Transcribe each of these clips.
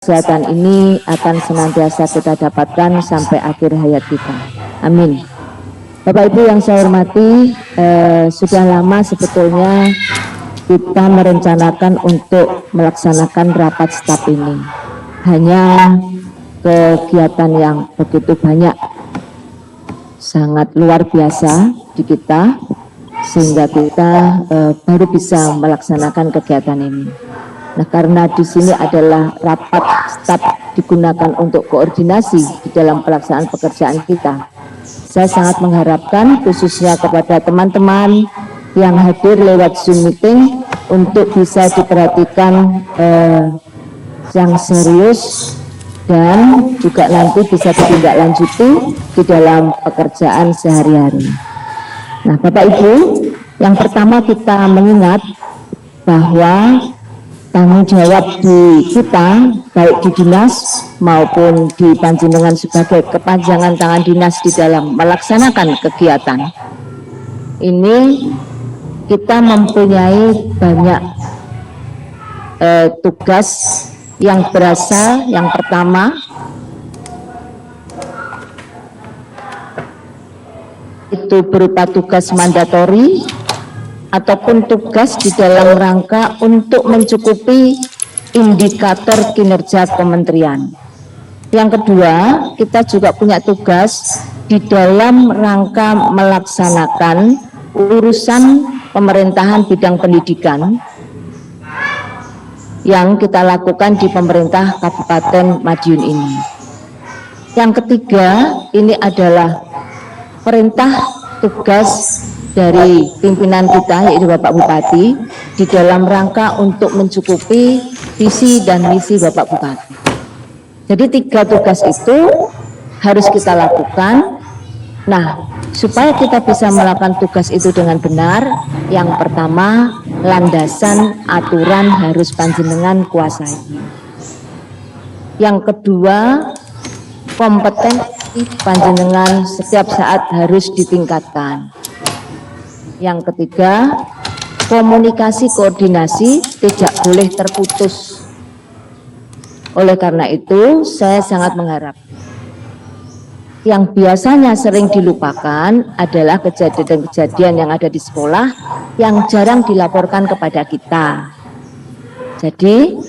kesehatan ini akan senantiasa kita dapatkan sampai akhir hayat kita. Amin. Bapak Ibu yang saya hormati, sudah lama sebetulnya kita merencanakan untuk melaksanakan rapat staf ini. Hanya kegiatan yang begitu banyak, sangat luar biasa di kita, sehingga kita baru bisa melaksanakan kegiatan ini. Nah, karena di sini adalah rapat staf digunakan untuk koordinasi di dalam pelaksanaan pekerjaan kita, saya sangat mengharapkan khususnya kepada teman-teman yang hadir lewat Zoom meeting untuk bisa diperhatikan yang serius dan juga nanti bisa ditindaklanjuti di dalam pekerjaan sehari-hari. Nah, Bapak Ibu, yang pertama kita mengingat bahwa tanggung jawab di kita, baik di dinas maupun di Panjenengan sebagai kepanjangan tangan dinas di dalam melaksanakan kegiatan ini, kita mempunyai banyak tugas yang berasal. Yang pertama itu berupa tugas mandatori ataupun tugas di dalam rangka untuk mencukupi indikator kinerja kementerian. Yang kedua, kita juga punya tugas di dalam rangka melaksanakan urusan pemerintahan bidang pendidikan yang kita lakukan di pemerintah Kabupaten Madiun ini. Yang ketiga, ini adalah perintah tugas dari pimpinan kita, yaitu Bapak Bupati, di dalam rangka untuk mencukupi visi dan misi Bapak Bupati. Jadi 3 tugas itu harus kita lakukan. Nah, supaya kita bisa melakukan tugas itu dengan benar, yang pertama, landasan aturan harus panjenengan kuasai. Yang kedua, kompetensi panjenengan setiap saat harus ditingkatkan. Yang ketiga, komunikasi koordinasi tidak boleh terputus. Oleh karena itu, saya sangat mengharap yang biasanya sering dilupakan adalah kejadian-kejadian yang ada di sekolah yang jarang dilaporkan kepada kita. Jadi,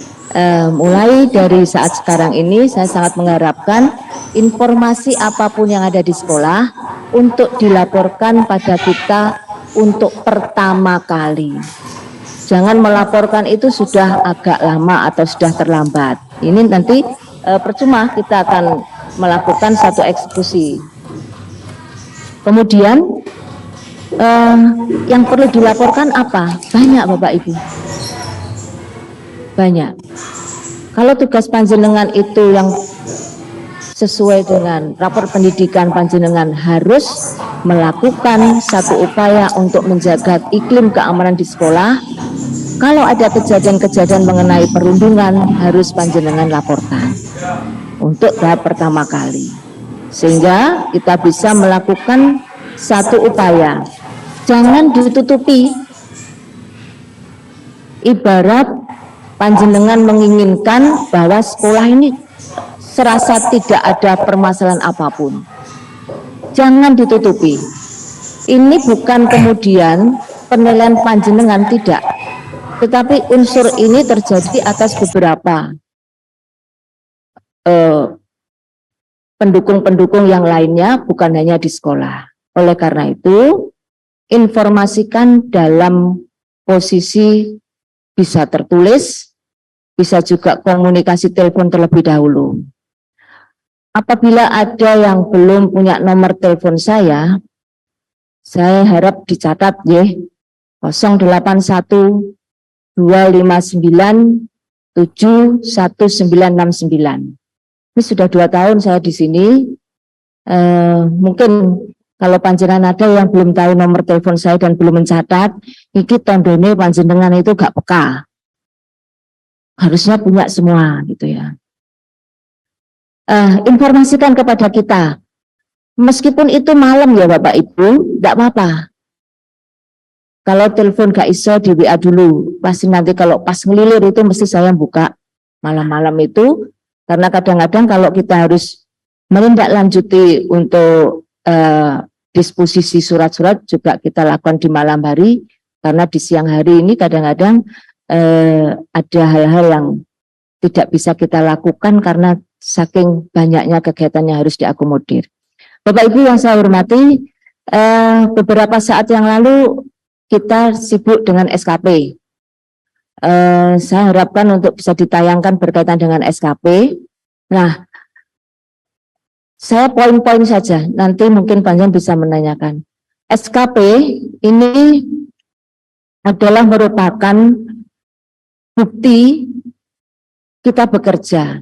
mulai dari saat sekarang ini saya sangat mengharapkan informasi apapun yang ada di sekolah untuk dilaporkan pada kita untuk pertama kali. Jangan melaporkan itu sudah agak lama atau sudah terlambat. Ini nanti percuma kita akan melakukan satu eksekusi. Kemudian yang perlu dilaporkan apa? Banyak Bapak Ibu. Banyak. Kalau tugas panjenengan itu yang sesuai dengan rapor pendidikan, panjenengan harus melakukan satu upaya untuk menjaga iklim keamanan di sekolah. Kalau ada kejadian-kejadian mengenai perundungan, harus panjenengan laporkan untuk tahap pertama kali, sehingga kita bisa melakukan satu upaya. Jangan ditutupi. Ibarat panjenengan menginginkan bahwa sekolah ini serasa tidak ada permasalahan apapun. Jangan ditutupi. Ini bukan kemudian penilaian panjenengan, tidak. Tetapi unsur ini terjadi atas beberapa pendukung-pendukung yang lainnya, bukan hanya di sekolah. Oleh karena itu, informasikan dalam posisi bisa tertulis, bisa juga komunikasi telepon terlebih dahulu. Apabila ada yang belum punya nomor telepon saya harap dicatat ya, 081 259 71969. Ini sudah 2 tahun saya di sini. Mungkin kalau panjenengan ada yang belum tahu nomor telepon saya dan belum mencatat, iki tandone panjenengan itu gak peka. Harusnya punya semua gitu ya. Informasikan kepada kita, meskipun itu malam ya Bapak Ibu, tidak apa-apa. Kalau telepon gak iso di WA dulu, pasti nanti kalau pas ngelilir itu mesti saya buka malam-malam itu, Karena kadang-kadang kalau kita harus menindaklanjuti untuk disposisi surat-surat juga kita lakukan di malam hari, karena di siang hari ini kadang-kadang ada hal-hal yang tidak bisa kita lakukan karena saking banyaknya kegiatan yang harus diakomodir. Bapak Ibu yang saya hormati, beberapa saat yang lalu kita sibuk dengan SKP. Saya harapkan untuk bisa ditayangkan berkaitan dengan SKP. Nah, saya poin-poin saja, nanti mungkin Panjang bisa menanyakan. SKP ini adalah merupakan bukti kita bekerja.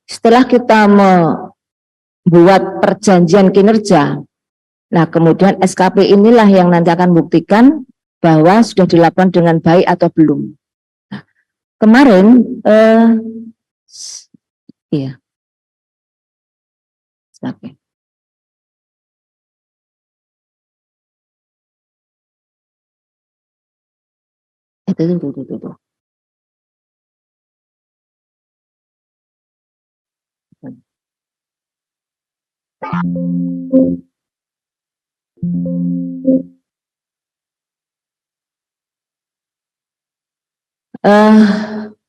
Setelah kita membuat perjanjian kinerja, nah kemudian SKP inilah yang nanti akan buktikan bahwa sudah dilakukan dengan baik atau belum. Nah, kemarin, iya. Oke. Itu.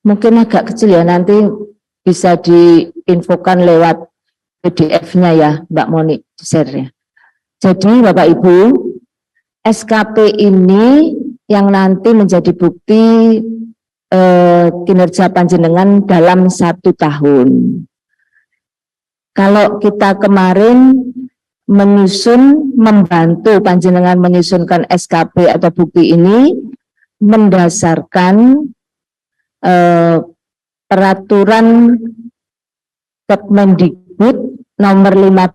Mungkin agak kecil ya, nanti bisa diinfokan lewat PDF-nya ya, Mbak Moni, share ya. Jadi Bapak Ibu, SKP ini yang nanti menjadi bukti kinerja panjenengan dalam 1 tahun. Kalau kita kemarin membantu panjenengan menyusunkan SKP atau bukti ini mendasarkan peraturan Kemendikbud nomor 15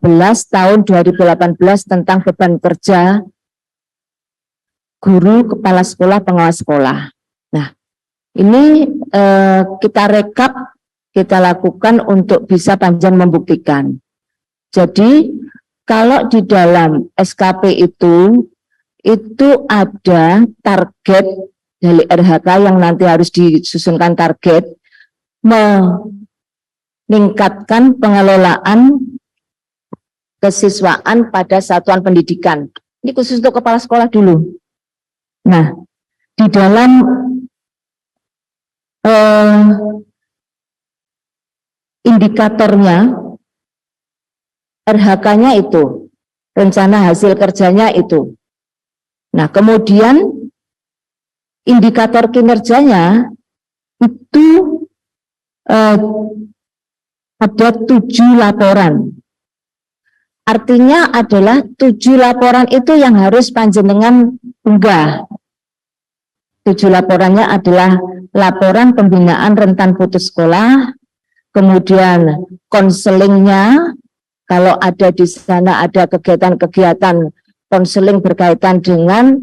tahun 2018 tentang beban kerja guru, kepala sekolah, pengawas sekolah. Nah, ini kita rekap, kita lakukan untuk bisa Panjang membuktikan. Jadi, kalau di dalam SKP itu ada target dari RHK yang nanti harus disusunkan target meningkatkan pengelolaan kesiswaan pada satuan pendidikan. Ini khusus untuk kepala sekolah dulu. Nah, di dalam indikatornya, RHK-nya itu, rencana hasil kerjanya itu. Nah, kemudian indikator kinerjanya itu ada 7 laporan. Artinya adalah 7 laporan itu yang harus panjenengan unggah. 7 laporannya adalah laporan pembinaan rentan putus sekolah, kemudian konselingnya, kalau ada di sana ada kegiatan-kegiatan konseling berkaitan dengan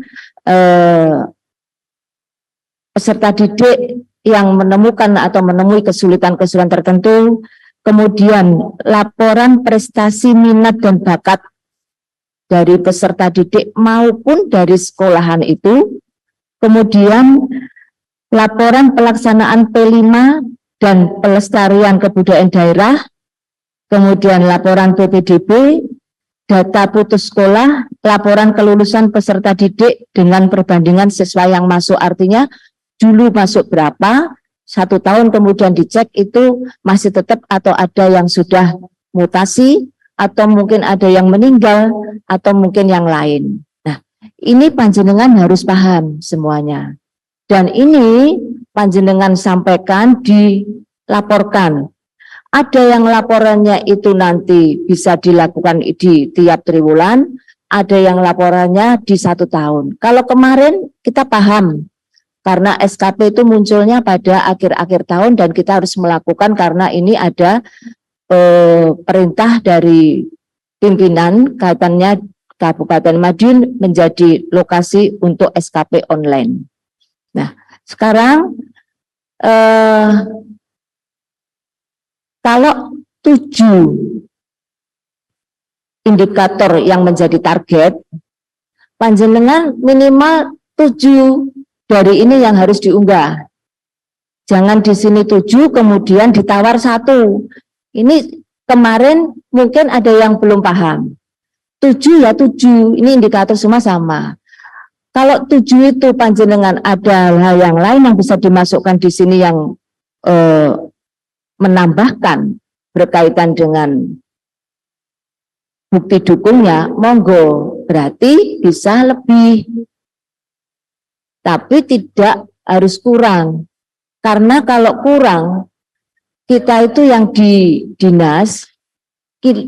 peserta didik yang menemukan atau menemui kesulitan-kesulitan tertentu, kemudian laporan prestasi minat dan bakat dari peserta didik maupun dari sekolahan itu, kemudian laporan pelaksanaan P5 dan pelestarian kebudayaan daerah, kemudian laporan PPDB, data putus sekolah, laporan kelulusan peserta didik dengan perbandingan siswa yang masuk, artinya dulu masuk berapa, 1 tahun kemudian dicek itu masih tetap atau ada yang sudah mutasi, atau mungkin ada yang meninggal, atau mungkin yang lain. Nah, ini panjenengan harus paham semuanya. Dan ini panjenengan sampaikan, dilaporkan. Ada yang laporannya itu nanti bisa dilakukan di tiap triwulan, ada yang laporannya di 1 tahun. Kalau kemarin kita paham, karena SKP itu munculnya pada akhir-akhir tahun dan kita harus melakukan karena ini ada perintah dari pimpinan kaitannya Kabupaten Madiun menjadi lokasi untuk SKP online. Nah, sekarang kalau 7 indikator yang menjadi target, panjenengan minimal 7 dari ini yang harus diunggah. Jangan di sini 7 kemudian ditawar 1. Ini kemarin mungkin ada yang belum paham. 7 ya 7, ini indikator semua sama. Kalau 7 itu panjenengan ada hal yang lain yang bisa dimasukkan di sini yang menambahkan berkaitan dengan bukti dukungnya, monggo, berarti bisa lebih. Tapi tidak harus kurang. Karena kalau kurang, kita itu yang di dinas,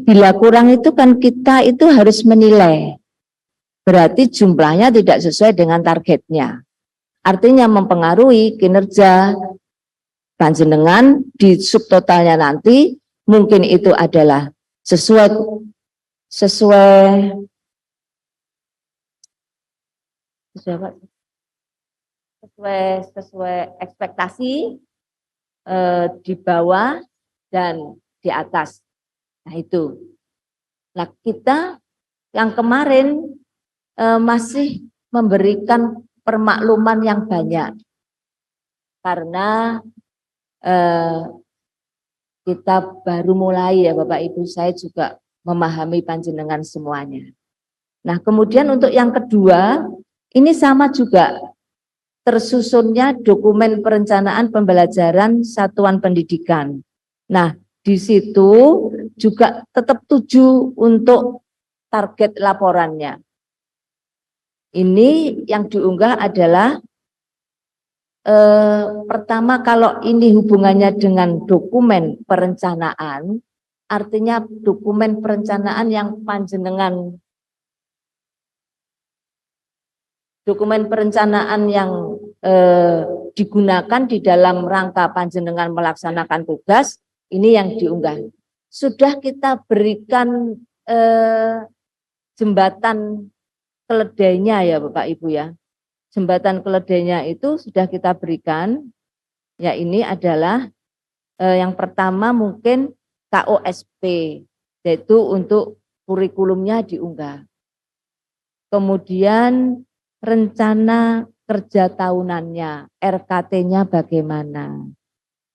bila kurang itu kan kita itu harus menilai. Berarti jumlahnya tidak sesuai dengan targetnya. Artinya mempengaruhi kinerja panjenengan di subtotalnya nanti, mungkin itu adalah sesuai ekspektasi, di bawah dan di atas. Nah itu. Nah kita yang kemarin masih memberikan permakluman yang banyak karena kita baru mulai ya Bapak Ibu, saya juga memahami panjenengan semuanya. Nah kemudian untuk yang kedua, ini sama juga tersusunnya dokumen perencanaan pembelajaran satuan pendidikan. Nah di situ juga tetap 7 untuk target laporannya. Ini yang diunggah adalah pertama kalau ini hubungannya dengan dokumen perencanaan, artinya dokumen perencanaan yang panjenengan, dokumen perencanaan yang digunakan di dalam rangka panjenengan melaksanakan tugas, ini yang diunggah. Sudah kita berikan jembatan keledainya ya Bapak Ibu ya. Jembatan keledainya itu sudah kita berikan, ya ini adalah yang pertama mungkin KOSP, yaitu untuk kurikulumnya diunggah. Kemudian rencana kerja tahunannya, RKT-nya bagaimana,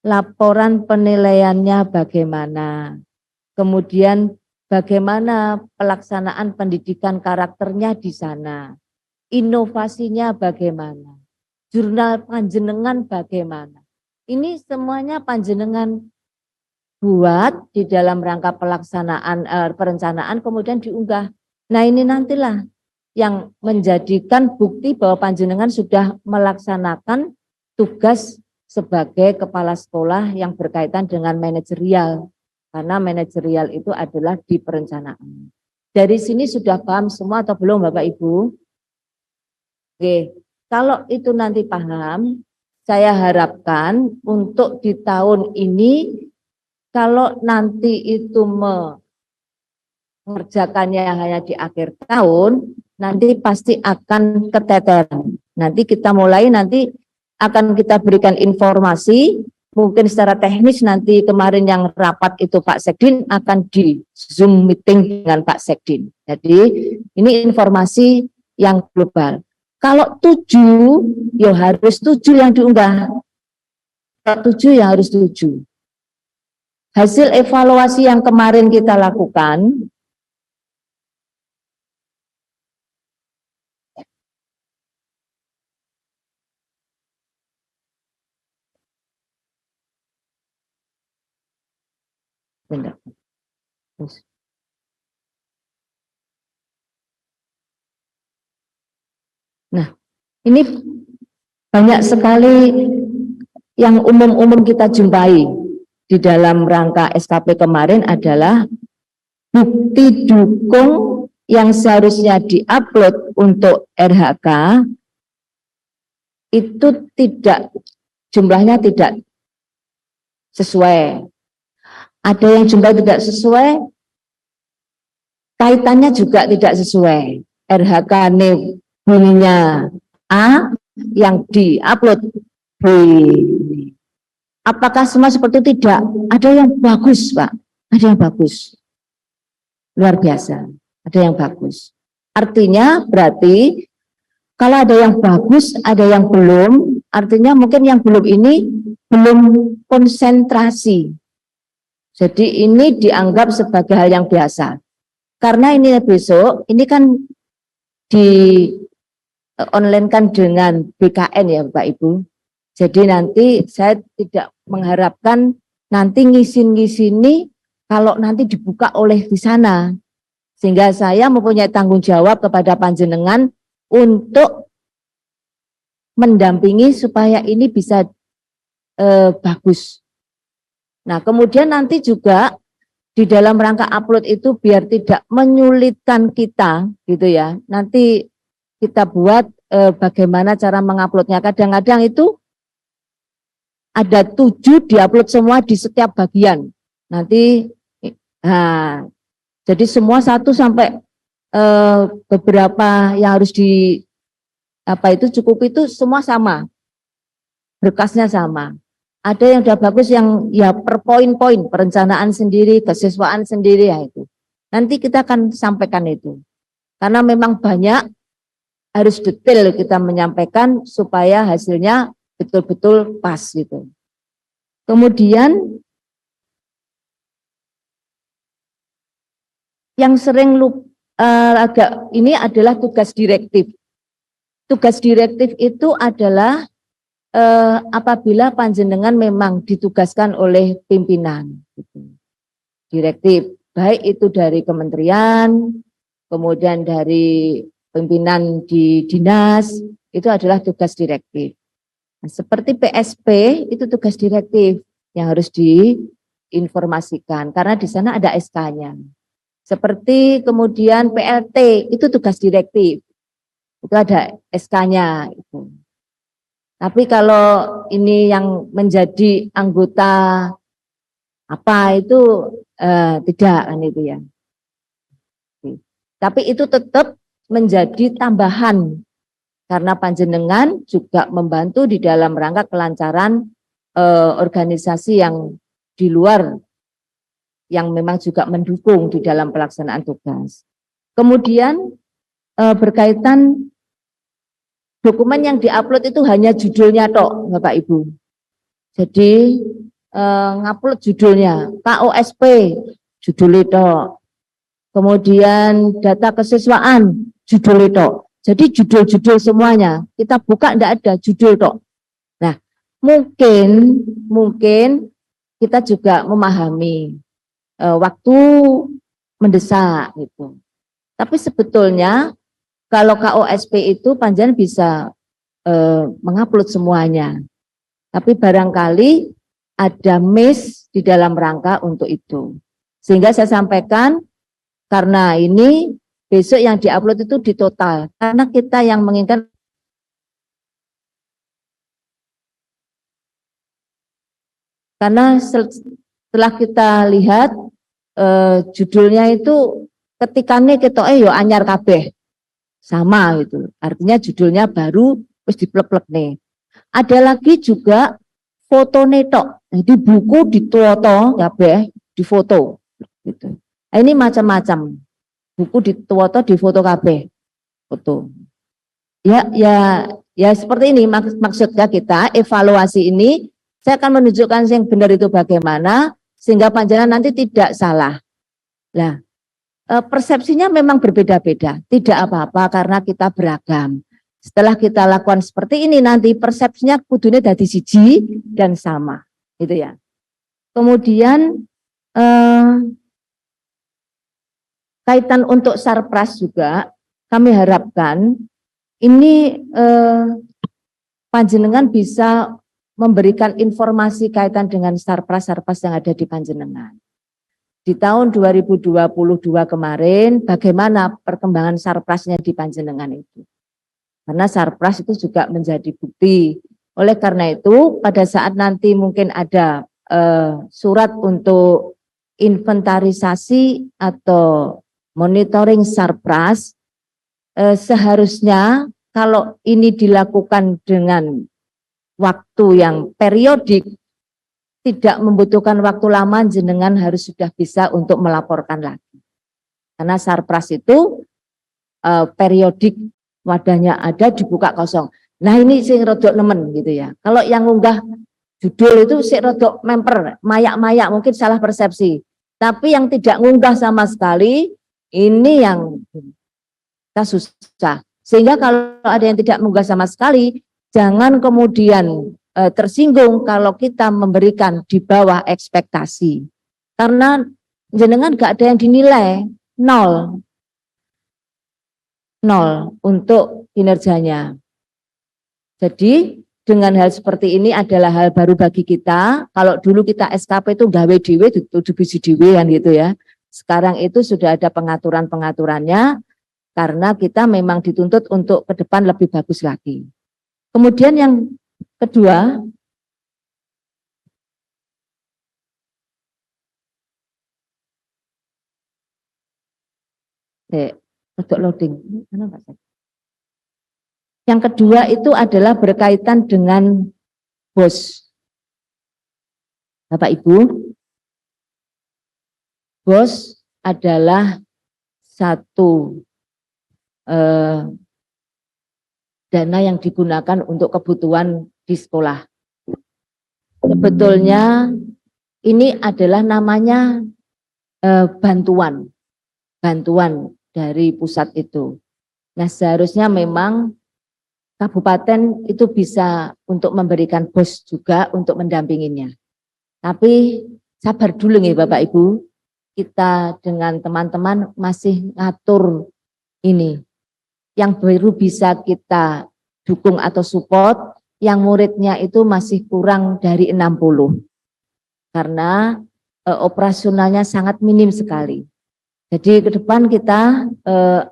laporan penilaiannya bagaimana, kemudian bagaimana pelaksanaan pendidikan karakternya di sana, inovasinya bagaimana, jurnal panjenengan bagaimana. Ini semuanya panjenengan buat di dalam rangka pelaksanaan perencanaan kemudian diunggah. Nah ini nantilah yang menjadikan bukti bahwa panjenengan sudah melaksanakan tugas sebagai kepala sekolah yang berkaitan dengan manajerial. Karena manajerial itu adalah di perencanaan. Dari sini sudah paham semua atau belum Bapak Ibu? Oke, kalau itu nanti paham, saya harapkan untuk di tahun ini, kalau nanti itu mengerjakannya hanya di akhir tahun, nanti pasti akan keteteran. Nanti kita mulai, nanti akan kita berikan informasi, mungkin secara teknis nanti kemarin yang rapat itu Pak Sekdin akan di Zoom meeting dengan Pak Sekdin. Jadi ini informasi yang global. Kalau 7, ya harus 7 yang diunggah. Kalau 7 ya harus 7. Hasil evaluasi yang kemarin kita lakukan, nah ini banyak sekali yang umum-umum kita jumpai di dalam rangka SKP kemarin adalah bukti dukung yang seharusnya diupload untuk RHK itu tidak, jumlahnya tidak sesuai. Ada yang jumlah tidak sesuai, kaitannya juga tidak sesuai. RHK bunyinya A, yang di-upload B. Apakah semua seperti itu? Tidak. Ada yang bagus, Pak. Ada yang bagus. Luar biasa. Ada yang bagus. Artinya berarti kalau ada yang bagus, ada yang belum, artinya mungkin yang belum ini belum konsentrasi. Jadi ini dianggap sebagai hal yang biasa. Karena ini besok, ini kan di online kan dengan BKN ya Bapak Ibu. Jadi nanti saya tidak mengharapkan nanti ngisin-ngisini kalau nanti dibuka oleh di sana. Sehingga saya mempunyai tanggung jawab kepada panjenengan untuk mendampingi supaya ini bisa bagus. Nah, kemudian nanti juga di dalam rangka upload itu biar tidak menyulitkan kita gitu ya. Nanti kita buat bagaimana cara menguploadnya. Kadang-kadang itu ada 7 diupload semua di setiap bagian. Nanti nah, jadi semua 1 sampai beberapa yang harus di apa itu cukup itu semua sama. Berkasnya sama. Ada yang udah bagus yang ya per poin-poin, perencanaan sendiri, kesiswaan sendiri ya itu. Nanti kita akan sampaikan itu. Karena memang banyak harus detail kita menyampaikan supaya hasilnya betul-betul pas gitu. Kemudian yang sering agak ini adalah tugas direktif. Tugas direktif itu adalah apabila panjenengan memang ditugaskan oleh pimpinan. Direktif, baik itu dari kementerian, kemudian dari pimpinan di dinas, itu adalah tugas direktif. Nah, seperti PSP, itu tugas direktif yang harus diinformasikan, karena di sana ada SK-nya. Seperti kemudian PLT, itu tugas direktif, itu ada SK-nya. Tapi kalau ini yang menjadi anggota apa itu tidak kan itu ya. Tapi itu tetap menjadi tambahan karena panjenengan juga membantu di dalam rangka kelancaran organisasi yang di luar yang memang juga mendukung di dalam pelaksanaan tugas. Kemudian berkaitan dokumen yang diupload itu hanya judulnya tok, Bapak Ibu. Jadi ngupload judulnya, KOSP, judul itu. Kemudian data kesiswaan, judul itu. Jadi judul-judul semuanya, kita buka enggak ada judul tok. Nah, mungkin kita juga memahami waktu mendesak gitu. Tapi sebetulnya kalau KOSP itu panjenengan bisa mengupload semuanya. Tapi barangkali ada miss di dalam rangka untuk itu. Sehingga saya sampaikan, karena ini besok yang diupload itu di total. Karena kita yang menginginkan. Karena setelah kita lihat judulnya itu ketikannya kita yo anyar kabeh. Sama gitu, artinya judulnya baru terus diplek-plek nih. Ada lagi juga foto netok, jadi buku dituoto kabeh di foto gitu. Nah, ini macam-macam buku dituoto di foto kabeh foto. Ya seperti ini maksudnya kita evaluasi ini saya akan menunjukkan yang benar itu bagaimana sehingga panjenengan nanti tidak salah. Nah, persepsinya memang berbeda-beda, tidak apa-apa karena kita beragam. Setelah kita lakukan seperti ini nanti persepsinya kudunya dadi siji dan sama, gitu ya. Kemudian kaitan untuk sarpras juga kami harapkan ini panjenengan bisa memberikan informasi kaitan dengan sarpras-sarpras yang ada di panjenengan. Di tahun 2022 kemarin, bagaimana perkembangan sarprasnya di panjenengan itu? Karena sarpras itu juga menjadi bukti. Oleh karena itu, pada saat nanti mungkin ada surat untuk inventarisasi atau monitoring sarpras, seharusnya kalau ini dilakukan dengan waktu yang periodik, tidak membutuhkan waktu lama, jenengan harus sudah bisa untuk melaporkan lagi. Karena sarpras itu periodik, wadahnya ada, dibuka kosong. Nah ini sing rodok nemen gitu ya. Kalau yang ngunggah judul itu sing rodok memper, mayak-mayak, mungkin salah persepsi. Tapi yang tidak ngunggah sama sekali, ini yang kita susah. Sehingga kalau ada yang tidak mengunggah sama sekali, jangan kemudian tersinggung kalau kita memberikan di bawah ekspektasi. Karena jenengan gak ada yang dinilai, nol untuk kinerjanya. Jadi dengan hal seperti ini adalah hal baru bagi kita. Kalau dulu kita SKP itu gawe dewe, itu bisi dewe kan gitu ya. Sekarang itu sudah ada pengaturan-pengaturannya karena kita memang dituntut untuk ke depan lebih bagus lagi. Kemudian yang kedua, untuk loading. Yang kedua itu adalah berkaitan dengan bos. Bapak Ibu, bos adalah satu dana yang digunakan untuk kebutuhan di sekolah. Sebetulnya ini adalah namanya bantuan dari pusat itu. Nah seharusnya memang kabupaten itu bisa untuk memberikan bos juga untuk mendampinginya. Tapi sabar dulu nih Bapak Ibu, kita dengan teman-teman masih ngatur ini. Yang baru bisa kita dukung atau support, yang muridnya itu masih kurang dari 60. Karena operasionalnya sangat minim sekali. Jadi ke depan kita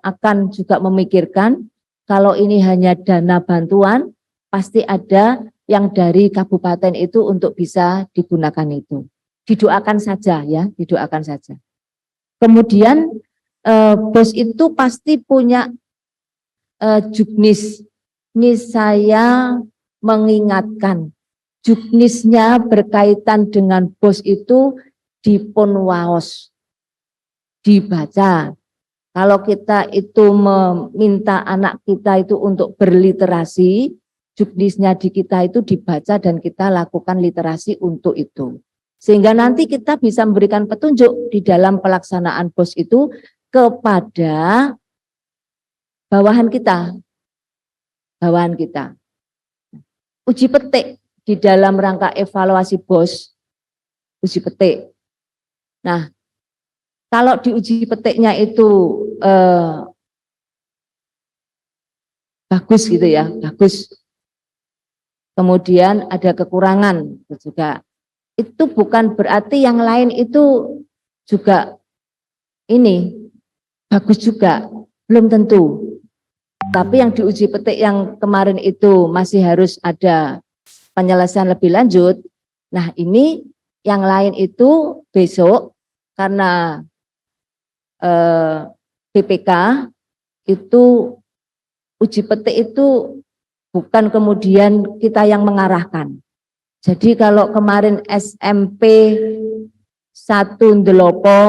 akan juga memikirkan kalau ini hanya dana bantuan, pasti ada yang dari kabupaten itu untuk bisa digunakan itu. Didoakan saja ya, didoakan saja. Kemudian bos itu pasti punya juknis. Ini saya mengingatkan, juknisnya berkaitan dengan bos itu dipunwaos, dibaca. Kalau kita itu meminta anak kita itu untuk berliterasi, juknisnya di kita itu dibaca dan kita lakukan literasi untuk itu. Sehingga nanti kita bisa memberikan petunjuk di dalam pelaksanaan BOS itu kepada bawahan kita. Uji petik di dalam rangka evaluasi BOS, uji petik. Nah, kalau di uji petiknya itu bagus gitu ya, bagus. Kemudian ada kekurangan juga. Itu bukan berarti yang lain itu juga ini bagus juga, belum tentu. Tapi yang diuji petik yang kemarin itu masih harus ada penyelesaian lebih lanjut. Nah ini yang lain itu besok karena BPK itu uji petik itu bukan kemudian kita yang mengarahkan. Jadi kalau kemarin SMP 1 Ndelopo,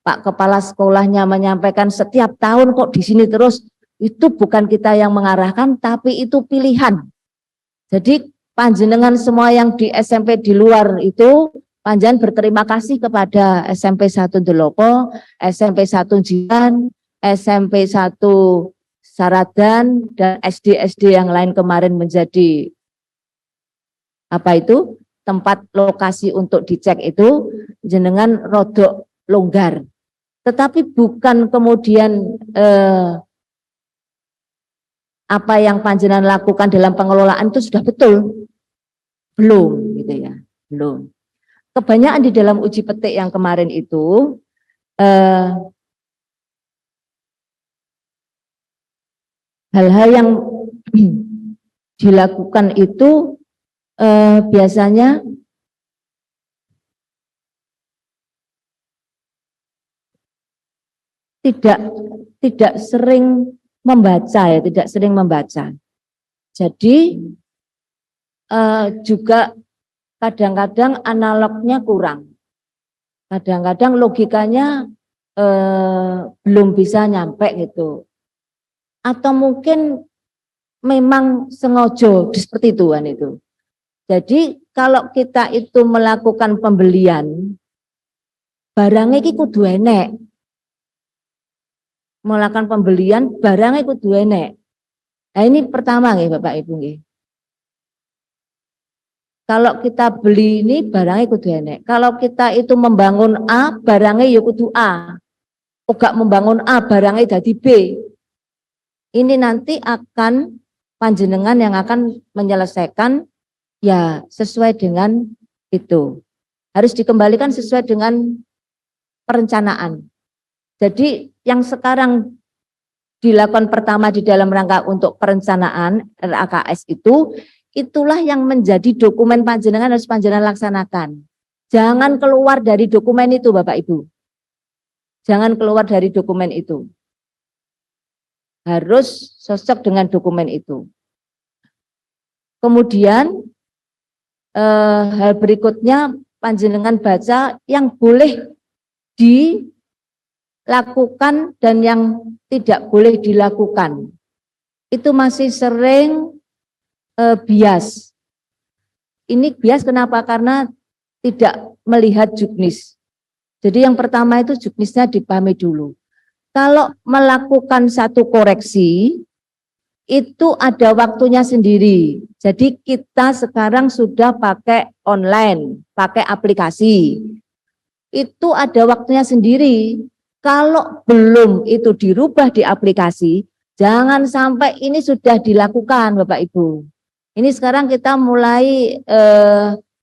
Pak Kepala Sekolahnya menyampaikan setiap tahun kok di sini terus, itu bukan kita yang mengarahkan, tapi itu pilihan. Jadi panjenengan semua yang di SMP di luar itu, panjenengan berterima kasih kepada SMP 1 Ndelopo, SMP 1 Jiran, SMP 1 Saradan, dan SD-SD yang lain kemarin menjadi apa itu tempat lokasi untuk dicek itu jenengan rodok longgar, tetapi bukan kemudian apa yang panjenengan lakukan dalam pengelolaan itu sudah betul, belum gitu ya, belum. Kebanyakan di dalam uji petik yang kemarin itu hal-hal yang dilakukan itu biasanya tidak sering membaca ya, tidak sering membaca. Jadi juga kadang-kadang analognya kurang, kadang-kadang logikanya belum bisa nyampe gitu, atau mungkin memang sengaja seperti itu kan itu. Jadi kalau kita itu melakukan pembelian, barangnya iki kudu enek. Melakukan pembelian, barangnya kudu enek. Nah ini pertama nih Bapak Ibu nih. Kalau kita beli ini barangnya kudu enek. Kalau kita itu membangun A, barangnya ya kudu A. Enggak membangun A, barangnya jadi B. Ini nanti akan panjenengan yang akan menyelesaikan ya sesuai dengan itu. Harus dikembalikan sesuai dengan perencanaan. Jadi yang sekarang dilakukan pertama di dalam rangka untuk perencanaan RAKS itu, itulah yang menjadi dokumen panjenengan harus panjenengan laksanakan. Jangan keluar dari dokumen itu Bapak Ibu. Jangan keluar dari dokumen itu. Harus cocok dengan dokumen itu. Kemudian hal berikutnya panjenengan baca yang boleh dilakukan dan yang tidak boleh dilakukan. Itu masih sering bias. Ini bias kenapa? Karena tidak melihat juknis. Jadi yang pertama itu juknisnya dipahami dulu. Kalau melakukan satu koreksi, itu ada waktunya sendiri. Jadi kita sekarang sudah pakai online, pakai aplikasi. Itu ada waktunya sendiri. Kalau belum itu dirubah di aplikasi, jangan sampai ini sudah dilakukan Bapak Ibu. Ini sekarang kita mulai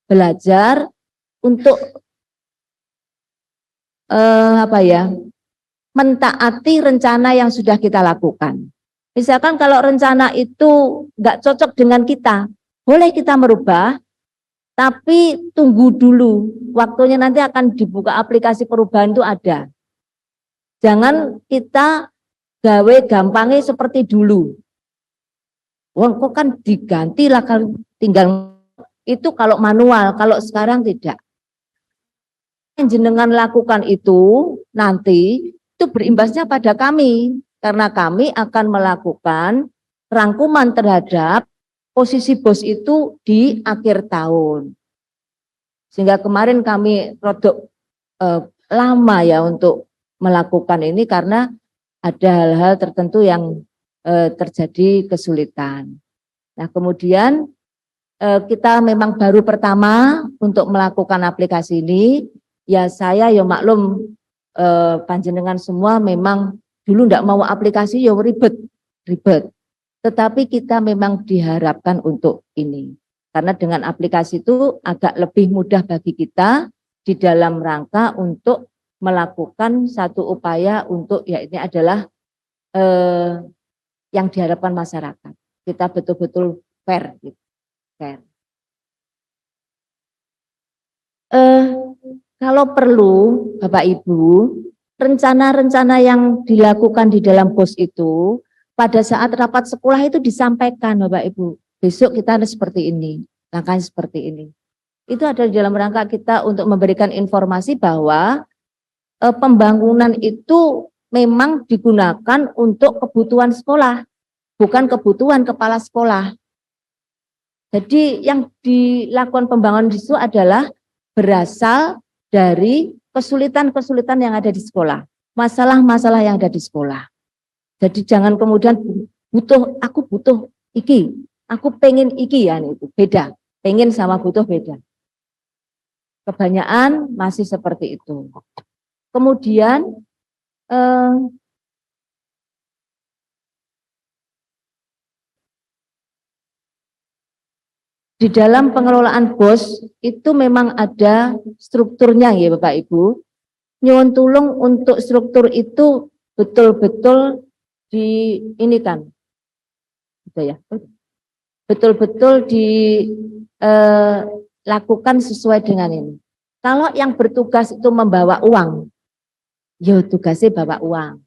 belajar untuk mentaati rencana yang sudah kita lakukan. Misalkan kalau rencana itu nggak cocok dengan kita, boleh kita merubah, tapi tunggu dulu. Waktunya nanti akan dibuka aplikasi perubahan itu ada. Jangan kita gawe gampangnya seperti dulu. Wah kok kan diganti lah kalau tinggal itu kalau manual, kalau sekarang tidak. Jenengan lakukan itu nanti itu berimbasnya pada kami. Karena kami akan melakukan rangkuman terhadap posisi bos itu di akhir tahun. Sehingga kemarin kami produk lama ya untuk melakukan ini karena ada hal-hal tertentu yang terjadi kesulitan. Nah kemudian kita memang baru pertama untuk melakukan aplikasi ini. Ya saya ya maklum panjenengan semua memang dulu enggak mau aplikasi ya ribet. Tetapi kita memang diharapkan untuk ini. Karena dengan aplikasi itu agak lebih mudah bagi kita di dalam rangka untuk melakukan satu upaya untuk ya ini adalah yang diharapkan masyarakat. Kita betul-betul fair. Gitu. Fair. Kalau perlu Bapak Ibu, rencana-rencana yang dilakukan di dalam BOS itu pada saat rapat sekolah itu disampaikan Bapak Ibu. Besok kita harus seperti ini, langkahnya seperti ini. Itu ada di dalam rangka kita untuk memberikan informasi bahwa pembangunan itu memang digunakan untuk kebutuhan sekolah, bukan kebutuhan kepala sekolah. Jadi yang dilakukan pembangunan di situ adalah berasal dari kesulitan-kesulitan yang ada di sekolah, masalah-masalah yang ada di sekolah. Jadi jangan kemudian aku butuh iki, aku pengen iki ya itu beda, pengen sama butuh beda. Kebanyakan masih seperti itu. Kemudian di dalam pengelolaan BOS itu memang ada strukturnya ya Bapak Ibu. Nyuwun tulung untuk struktur itu betul-betul di ini kan. Gitu ya. Betul-betul dilakukan sesuai dengan ini. Kalau yang bertugas itu membawa uang, ya tugasnya bawa uang.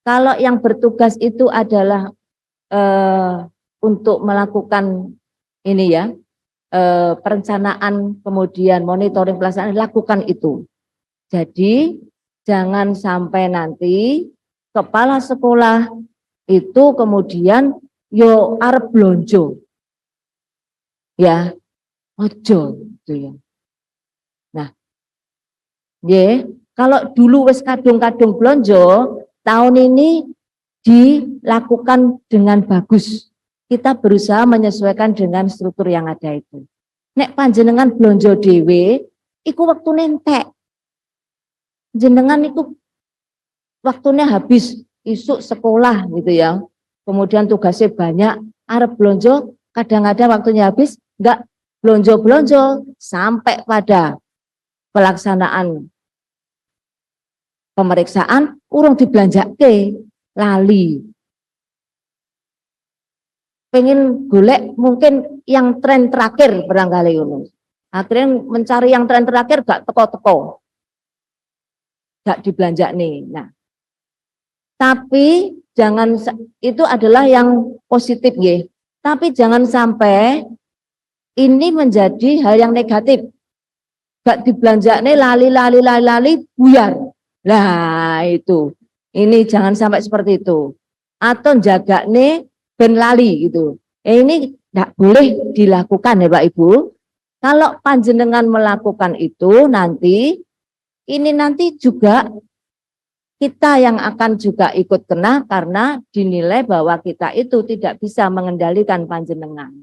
Kalau yang bertugas itu adalah untuk melakukan ini ya, perencanaan kemudian monitoring pelaksanaan, lakukan itu. Jadi jangan sampai nanti kepala sekolah itu kemudian yo arep blonjo. Ya, ojo gitu ya. Nah, kalau dulu wis kadung-kadung blonjo, tahun ini dilakukan dengan bagus. Kita berusaha menyesuaikan dengan struktur yang ada itu. Nek panjenengan blonjo dhewe, iku waktu nentek. Jenengan iku waktunya habis, isuk sekolah gitu ya. Kemudian tugasnya banyak, arep blonjo, kadang-kadang waktunya habis, enggak blonjo-blonjo sampai pada pelaksanaan pemeriksaan urung dibelanjake, lali. Pengen golek mungkin yang tren terakhir barangkali ngono. Akhirnya mencari yang tren terakhir gak teko-teko. Gak dibelanjak nih. Nah, tapi jangan, itu adalah yang positif ya. Tapi jangan sampai ini menjadi hal yang negatif. Gak dibelanjak nih lali buyar. Nah itu, ini jangan sampai seperti itu. Atau jaga nih ben lali gitu. Ini tidak boleh dilakukan ya Pak Ibu. Kalau panjenengan melakukan itu nanti, ini nanti juga kita yang akan juga ikut kena karena dinilai bahwa kita itu tidak bisa mengendalikan panjenengan.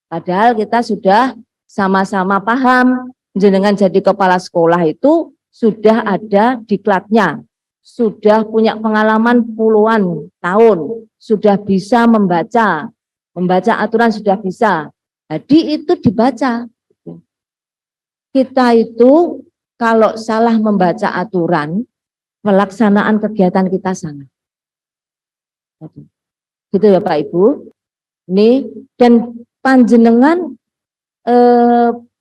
Padahal kita sudah sama-sama paham, jenengan jadi kepala sekolah itu sudah ada diklatnya, sudah punya pengalaman puluhan tahun, sudah bisa membaca aturan sudah bisa. Jadi itu dibaca. Kita itu kalau salah membaca aturan, pelaksanaan kegiatan kita salah. Gitu ya Pak Ibu. Nih, dan panjenengan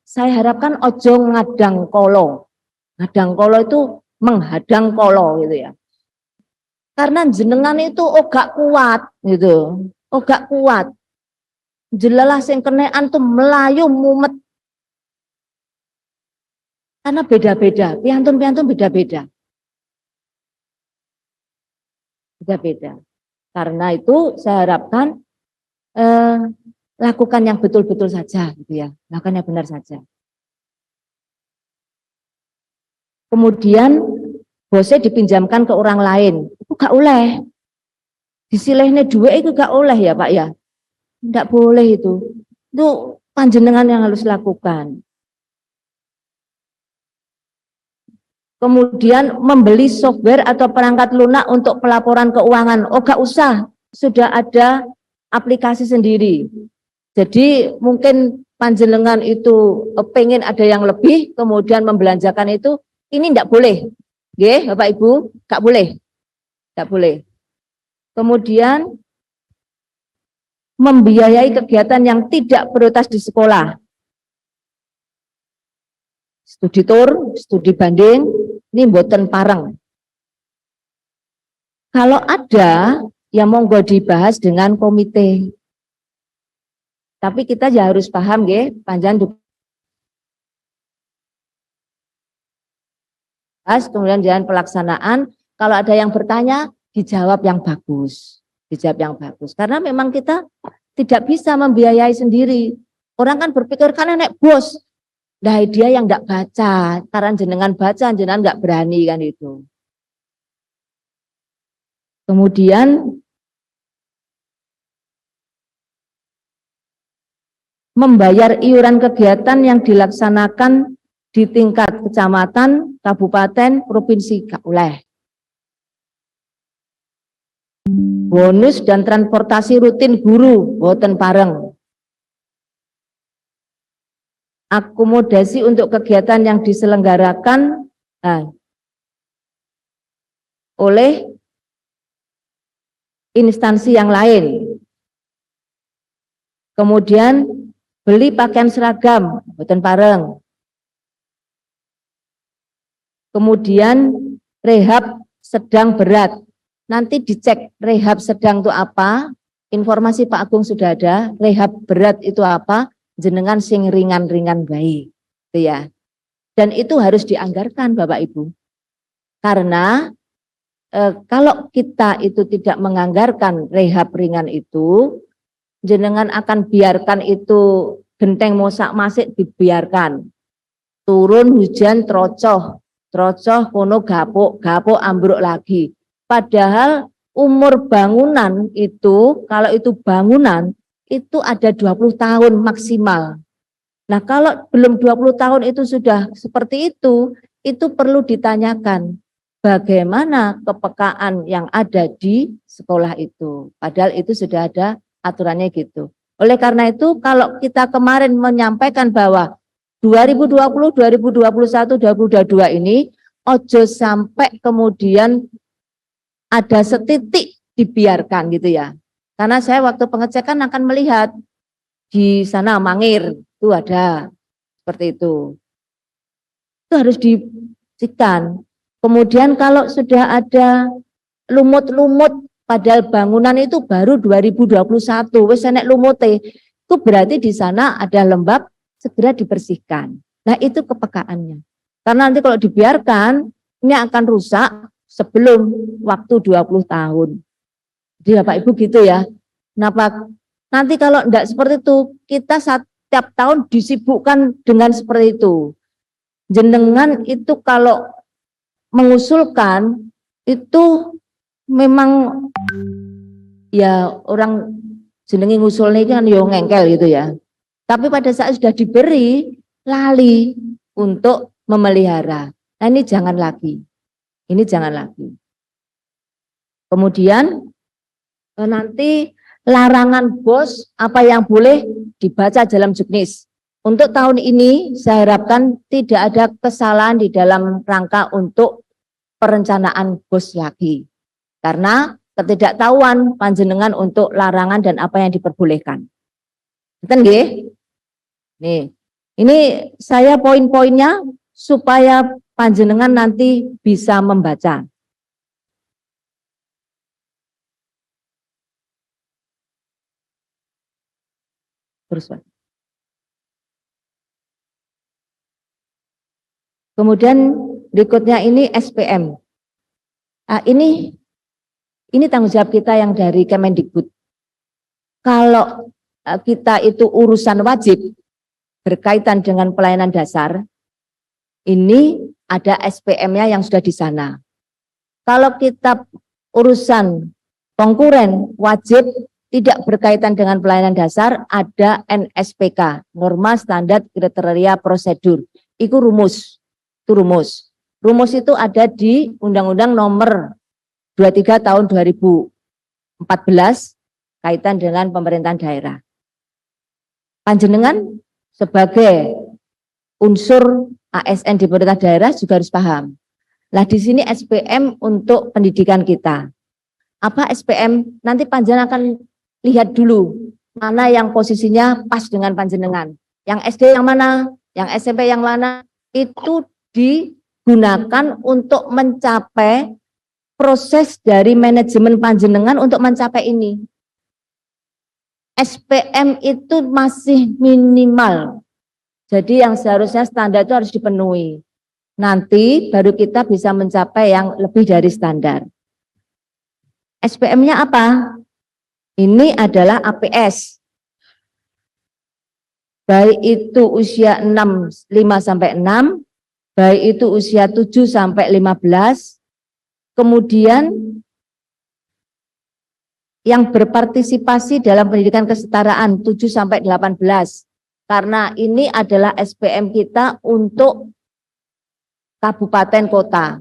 saya harapkan ojo ngadang kolo. Ngadang kolo itu menghadang kolo gitu ya. Karena jenengan itu gak kuat gitu. Gak kuat. Jelalah sing kenean tuh melayu mumet. Karena beda-beda, piantun-piantun beda-beda. Beda-beda. Karena itu saya harapkan lakukan yang betul-betul saja gitu ya. Lakukan yang benar saja. Kemudian bosnya dipinjamkan ke orang lain. Itu gak oleh. Disilehnya dua itu gak oleh ya Pak ya. Tidak boleh itu. Itu panjenengan yang harus lakukan. Kemudian membeli software atau perangkat lunak untuk pelaporan keuangan. Gak usah, sudah ada aplikasi sendiri. Jadi mungkin panjenengan itu pengen ada yang lebih, kemudian membelanjakan itu, ini tidak boleh. Oke, Bapak Ibu, gak boleh. Gak boleh. Kemudian membiayai kegiatan yang tidak prioritas di sekolah. Studi tur, studi banding, ini mboten pareng. Kalau ada, ya monggo dibahas dengan komite. Tapi kita ya harus paham ya, panjang bahas, kemudian jalan pelaksanaan. Kalau ada yang bertanya, dijawab yang bagus. Dijawab yang bagus. Karena memang kita tidak bisa membiayai sendiri. Orang kan berpikir kan nenek bos. Nah dia yang enggak baca, karena jenengan baca, jenengan enggak berani kan itu. Kemudian membayar iuran kegiatan yang dilaksanakan di tingkat kecamatan, kabupaten, provinsi, gak oleh. Bonus dan transportasi rutin guru, boten pareng. Akomodasi untuk kegiatan yang diselenggarakan oleh instansi yang lain. Kemudian beli pakaian seragam, boten pareng. Kemudian rehab sedang berat. Nanti dicek rehab sedang itu apa, informasi Pak Agung sudah ada, rehab berat itu apa, jenengan sing ringan-ringan baik, gitu ya. Dan itu harus dianggarkan Bapak Ibu. Karena kalau kita itu tidak menganggarkan rehab ringan itu, jenengan akan biarkan itu genteng mosak masik dibiarkan. Turun hujan trocoh, trocoh kono gapuk, gapuk ambruk lagi. Padahal umur bangunan itu, kalau itu bangunan, itu ada 20 tahun maksimal. Nah kalau belum 20 tahun itu sudah seperti itu perlu ditanyakan bagaimana kepekaan yang ada di sekolah itu. Padahal itu sudah ada aturannya gitu. Oleh karena itu kalau kita kemarin menyampaikan bahwa 2020, 2021, 2022 ini ojo sampai kemudian ada setitik dibiarkan gitu ya. Karena saya waktu pengecekan akan melihat di sana Mangir itu ada seperti itu. Itu harus dicikkan. Kemudian kalau sudah ada lumut-lumut padahal bangunan itu baru 2021 wis enek lumute, itu berarti di sana ada lembab, segera dibersihkan. Nah itu kepekaannya. Karena nanti kalau dibiarkan ini akan rusak sebelum waktu 20 tahun. Jadi Bapak Ibu gitu ya. Kenapa? Nanti kalau enggak seperti itu, kita setiap tahun disibukkan dengan seperti itu. Jenengan itu kalau mengusulkan itu memang ya orang jenengi ngusulnya kan yo ngengkel gitu ya. Tapi pada saat sudah diberi lali untuk memelihara. Nah ini jangan lagi. Ini jangan lagi. Kemudian nanti larangan bos apa yang boleh dibaca dalam juknis. Untuk tahun ini saya harapkan tidak ada kesalahan di dalam rangka untuk perencanaan bos lagi. Karena ketidaktahuan panjenengan untuk larangan dan apa yang diperbolehkan. Betul nggih? Nih, ini saya poin-poinnya supaya panjenengan nanti bisa membaca. Terus, Pak. Kemudian berikutnya ini SPM. Nah, ini tanggung jawab kita yang dari Kemendikbud. Kalau kita itu urusan wajib berkaitan dengan pelayanan dasar, ini ada SPM-nya yang sudah di sana. Kalau kita urusan konkuren wajib tidak berkaitan dengan pelayanan dasar, ada NSPK, Norma Standar Kriteria Prosedur. Itu rumus. Itu rumus. Rumus itu ada di Undang-Undang Nomor 23 tahun 2014 kaitan dengan pemerintahan daerah. Panjenengan sebagai unsur ASN di pemerintah daerah juga harus paham. Nah di sini SPM untuk pendidikan kita. Apa SPM? Nanti panjenengan akan lihat dulu mana yang posisinya pas dengan panjenengan. Yang SD yang mana, yang SMP yang mana, itu digunakan untuk mencapai proses dari manajemen panjenengan untuk mencapai ini. SPM itu masih minimal. Jadi yang seharusnya standar itu harus dipenuhi. Nanti baru kita bisa mencapai yang lebih dari standar. SPM-nya apa? Ini adalah APS. Baik itu usia 5 sampai 6, baik itu usia 7 sampai 15, kemudian yang berpartisipasi dalam pendidikan kesetaraan 7 sampai 18. Karena ini adalah SPM kita untuk kabupaten kota.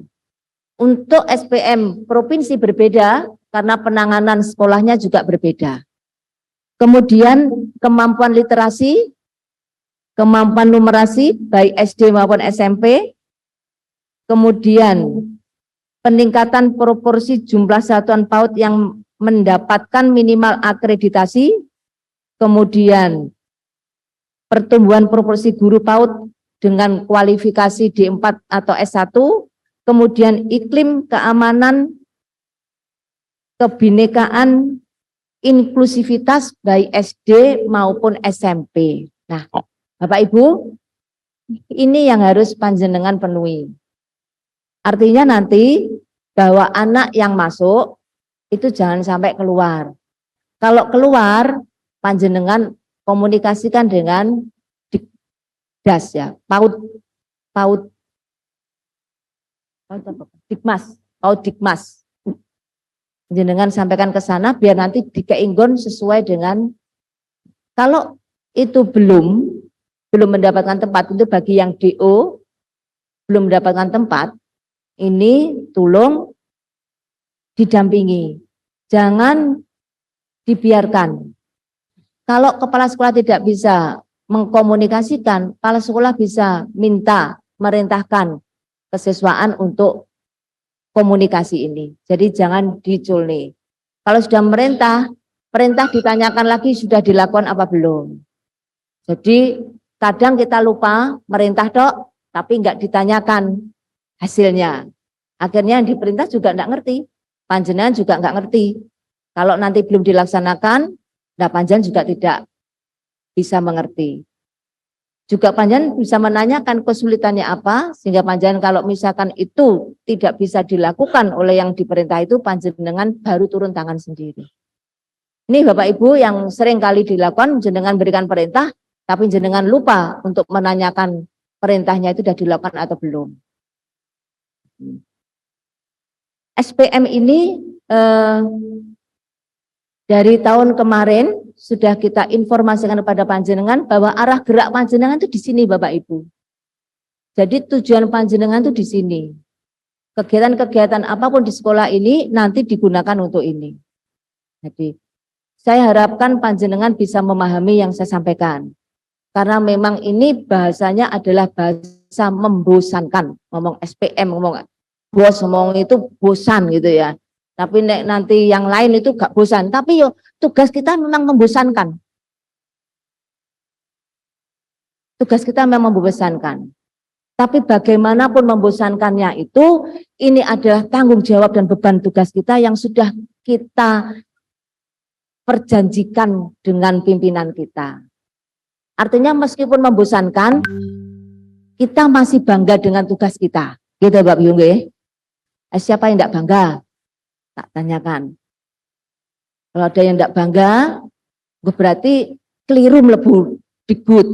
Untuk SPM provinsi berbeda karena penanganan sekolahnya juga berbeda. Kemudian kemampuan literasi, kemampuan numerasi baik SD maupun SMP. Kemudian peningkatan proporsi jumlah satuan PAUD yang mendapatkan minimal akreditasi. Kemudian pertumbuhan proporsi guru PAUD dengan kualifikasi D4 atau S1, kemudian iklim keamanan, kebinekaan, inklusivitas baik SD maupun SMP. Nah, Bapak Ibu, ini yang harus panjenengan penuhi. Artinya nanti bahwa anak yang masuk itu jangan sampai keluar. Kalau keluar, panjenengan komunikasikan dengan Dikdas ya, Dikmas. Panjenengan sampaikan ke sana biar nanti dikeinggon sesuai dengan, kalau itu belum mendapatkan tempat, itu bagi yang DO belum mendapatkan tempat, ini tolong didampingi, jangan dibiarkan. Kalau kepala sekolah tidak bisa mengkomunikasikan, kepala sekolah bisa minta merintahkan kesiswaan untuk komunikasi ini. Jadi jangan diculni. Kalau sudah perintah ditanyakan lagi sudah dilakukan apa belum. Jadi kadang kita lupa merintah dok, tapi nggak ditanyakan hasilnya. Akhirnya yang diperintah juga nggak ngerti, panjenengan juga nggak ngerti. Kalau nanti belum dilaksanakan, nah panjenengan juga tidak bisa mengerti. Juga panjenengan bisa menanyakan kesulitannya apa, sehingga panjenengan kalau misalkan itu tidak bisa dilakukan oleh yang diperintah itu, panjenengan baru turun tangan sendiri. Ini Bapak Ibu yang sering kali dilakukan, jenengan berikan perintah, tapi jenengan lupa untuk menanyakan perintahnya itu sudah dilakukan atau belum. SPM ini dari tahun kemarin sudah kita informasikan kepada panjenengan bahwa arah gerak panjenengan itu di sini Bapak Ibu. Jadi tujuan panjenengan itu di sini. Kegiatan-kegiatan apapun di sekolah ini nanti digunakan untuk ini. Jadi saya harapkan panjenengan bisa memahami yang saya sampaikan. Karena memang ini bahasanya adalah bahasa membosankan. Ngomong SPM, ngomong bos, ngomong itu bosan gitu ya. Tapi nanti yang lain itu gak bosan. Tapi yo tugas kita memang membosankan. Tugas kita memang membosankan. Tapi bagaimanapun membosankannya itu, ini adalah tanggung jawab dan beban tugas kita yang sudah kita perjanjikan dengan pimpinan kita. Artinya meskipun membosankan, kita masih bangga dengan tugas kita. Gitu Bapak Ibu. Siapa yang tidak bangga? Tak tanyakan. Kalau ada yang tidak bangga, berarti keliru melebu Dikbud.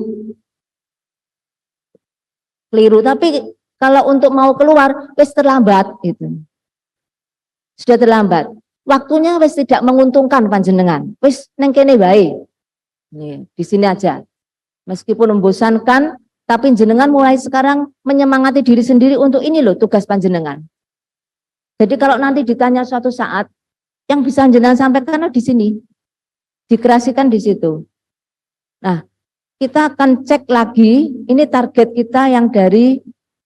Keliru, tapi kalau untuk mau keluar, wis terlambat. Gitu. Sudah terlambat. Waktunya wis tidak menguntungkan panjenengan. Wis neng kene bae. Nih, di sini aja. Meskipun membosankan, tapi jenengan mulai sekarang menyemangati diri sendiri untuk ini loh tugas panjenengan. Jadi kalau nanti ditanya suatu saat, yang bisa jenengan sampaikan di sini, dikerasikan di situ. Nah, kita akan cek lagi, ini target kita yang dari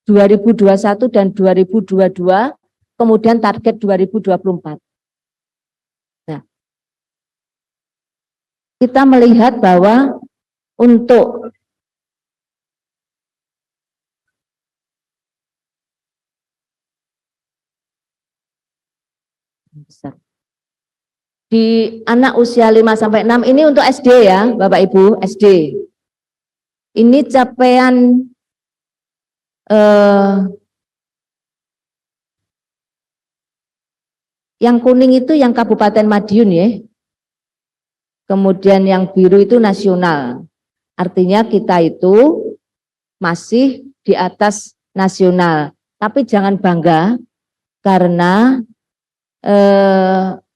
2021 dan 2022, kemudian target 2024. Nah, kita melihat bahwa untuk di anak usia 5-6 ini untuk SD ya Bapak Ibu, SD. Ini capaian yang kuning itu yang Kabupaten Madiun ya. Kemudian yang biru itu nasional. Artinya kita itu masih di atas nasional. Tapi jangan bangga karena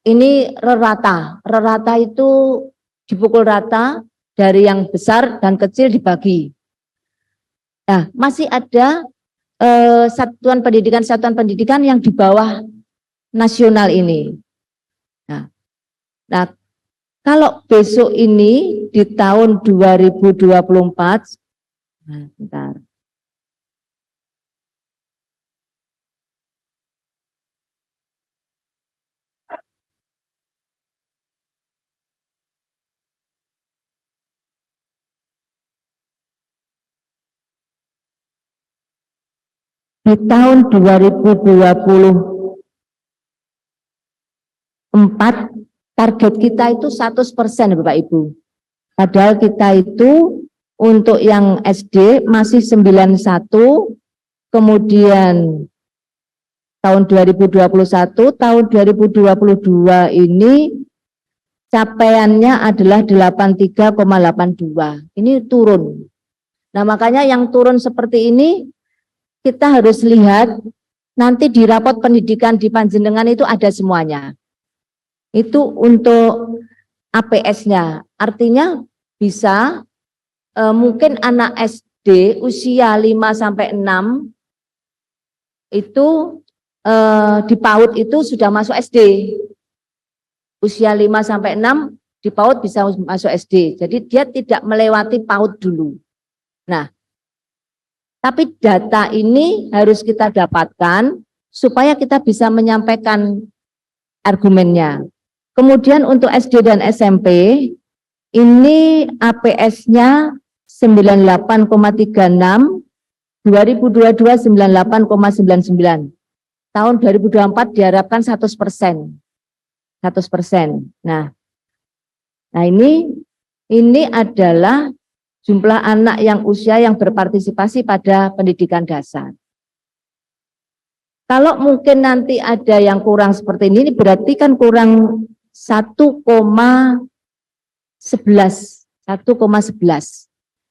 ini rata. Rata itu dipukul rata dari yang besar dan kecil dibagi. Nah, masih ada satuan pendidikan yang di bawah nasional ini. Nah, kalau besok ini di tahun 2024, nah, bentar. Di tahun 2024 target kita itu 100% Bapak Ibu. Padahal kita itu untuk yang SD masih 91, kemudian tahun 2021, tahun 2022 ini capaiannya adalah 83,82. Ini turun. Nah, makanya yang turun seperti ini kita harus lihat nanti di rapot pendidikan di Panjenengan itu ada semuanya. Itu untuk APS-nya. Artinya bisa mungkin anak SD usia 5 sampai 6 itu di PAUD itu sudah masuk SD. Usia 5 sampai 6 di PAUD bisa masuk SD. Jadi dia tidak melewati PAUD dulu. Nah, tapi data ini harus kita dapatkan supaya kita bisa menyampaikan argumennya. Kemudian untuk SD dan SMP, ini APS-nya 98,36, 2022 98,99. Tahun 2024 diharapkan 100%. 100%. Nah ini adalah jumlah anak yang usia yang berpartisipasi pada pendidikan dasar. Kalau mungkin nanti ada yang kurang seperti ini berarti kan kurang 1,11.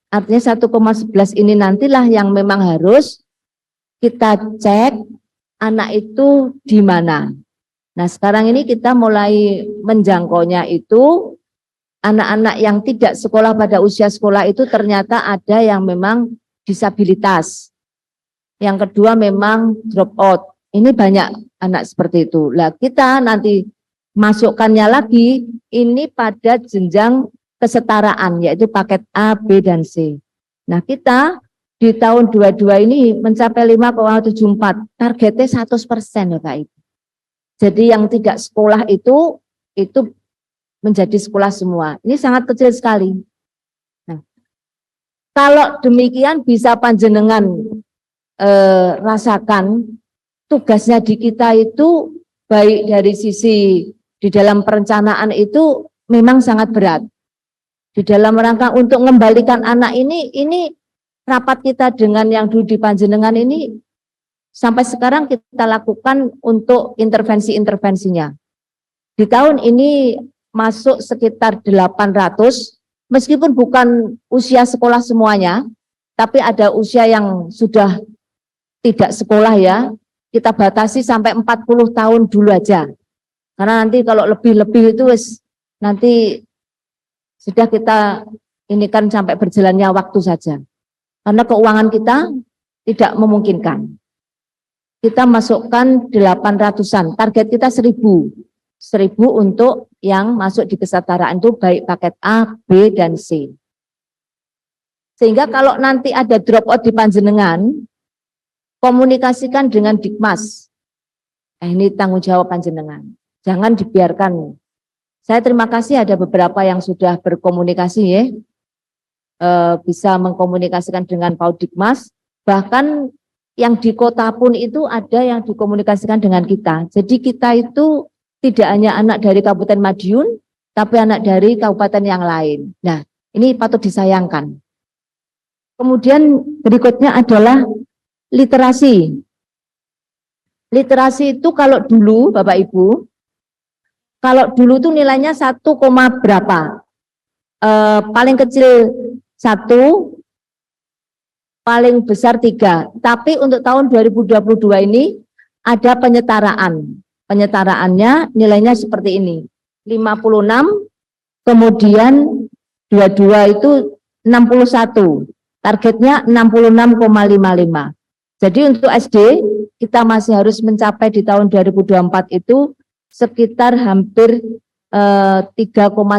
Artinya 1,11 ini nantilah yang memang harus kita cek anak itu di mana. Nah, sekarang ini kita mulai menjangkaunya itu anak-anak yang tidak sekolah pada usia sekolah itu ternyata ada yang memang disabilitas. Yang kedua memang drop out. Ini banyak anak seperti itu. Lah kita nanti masukkannya lagi ini pada jenjang kesetaraan yaitu paket A, B, dan C. Nah kita di tahun 22 ini mencapai 5,74. Targetnya 100% ya Kak Ibu. Jadi yang tidak sekolah itu menjadi sekolah semua. Ini sangat kecil sekali. Nah, kalau demikian bisa Panjenengan rasakan tugasnya di kita itu baik dari sisi di dalam perencanaan itu memang sangat berat. Di dalam rangka untuk mengembalikan anak ini rapat kita dengan yang dulu di Panjenengan ini sampai sekarang kita lakukan untuk intervensi-intervensinya. Di tahun ini masuk sekitar 800, meskipun bukan usia sekolah semuanya, tapi ada usia yang sudah tidak sekolah ya, kita batasi sampai 40 tahun dulu aja. Karena nanti kalau lebih-lebih itu nanti sudah kita ini kan sampai berjalannya waktu saja. Karena keuangan kita tidak memungkinkan. Kita masukkan 800-an, target kita 1.000 untuk yang masuk di kesetaraan itu baik paket A, B, dan C. Sehingga kalau nanti ada drop out di Panjenengan, komunikasikan dengan Dikmas. Ini tanggung jawab Panjenengan. Jangan dibiarkan. Saya terima kasih ada beberapa yang sudah berkomunikasi ya, bisa mengkomunikasikan dengan PAUD Dikmas, bahkan yang di kota pun itu ada yang dikomunikasikan dengan kita. Jadi kita itu tidak hanya anak dari Kabupaten Madiun, tapi anak dari kabupaten yang lain. Nah, ini patut disayangkan. Kemudian berikutnya adalah literasi. Literasi itu kalau dulu, Bapak Ibu, kalau dulu itu nilainya 1, berapa? Paling kecil 1, paling besar 3. Tapi untuk tahun 2022 ini ada penyetaraan. Penyetaraannya nilainya seperti ini. 56, kemudian 22 itu 61. Targetnya 66,55. Jadi untuk SD kita masih harus mencapai di tahun 2024 itu sekitar hampir 3,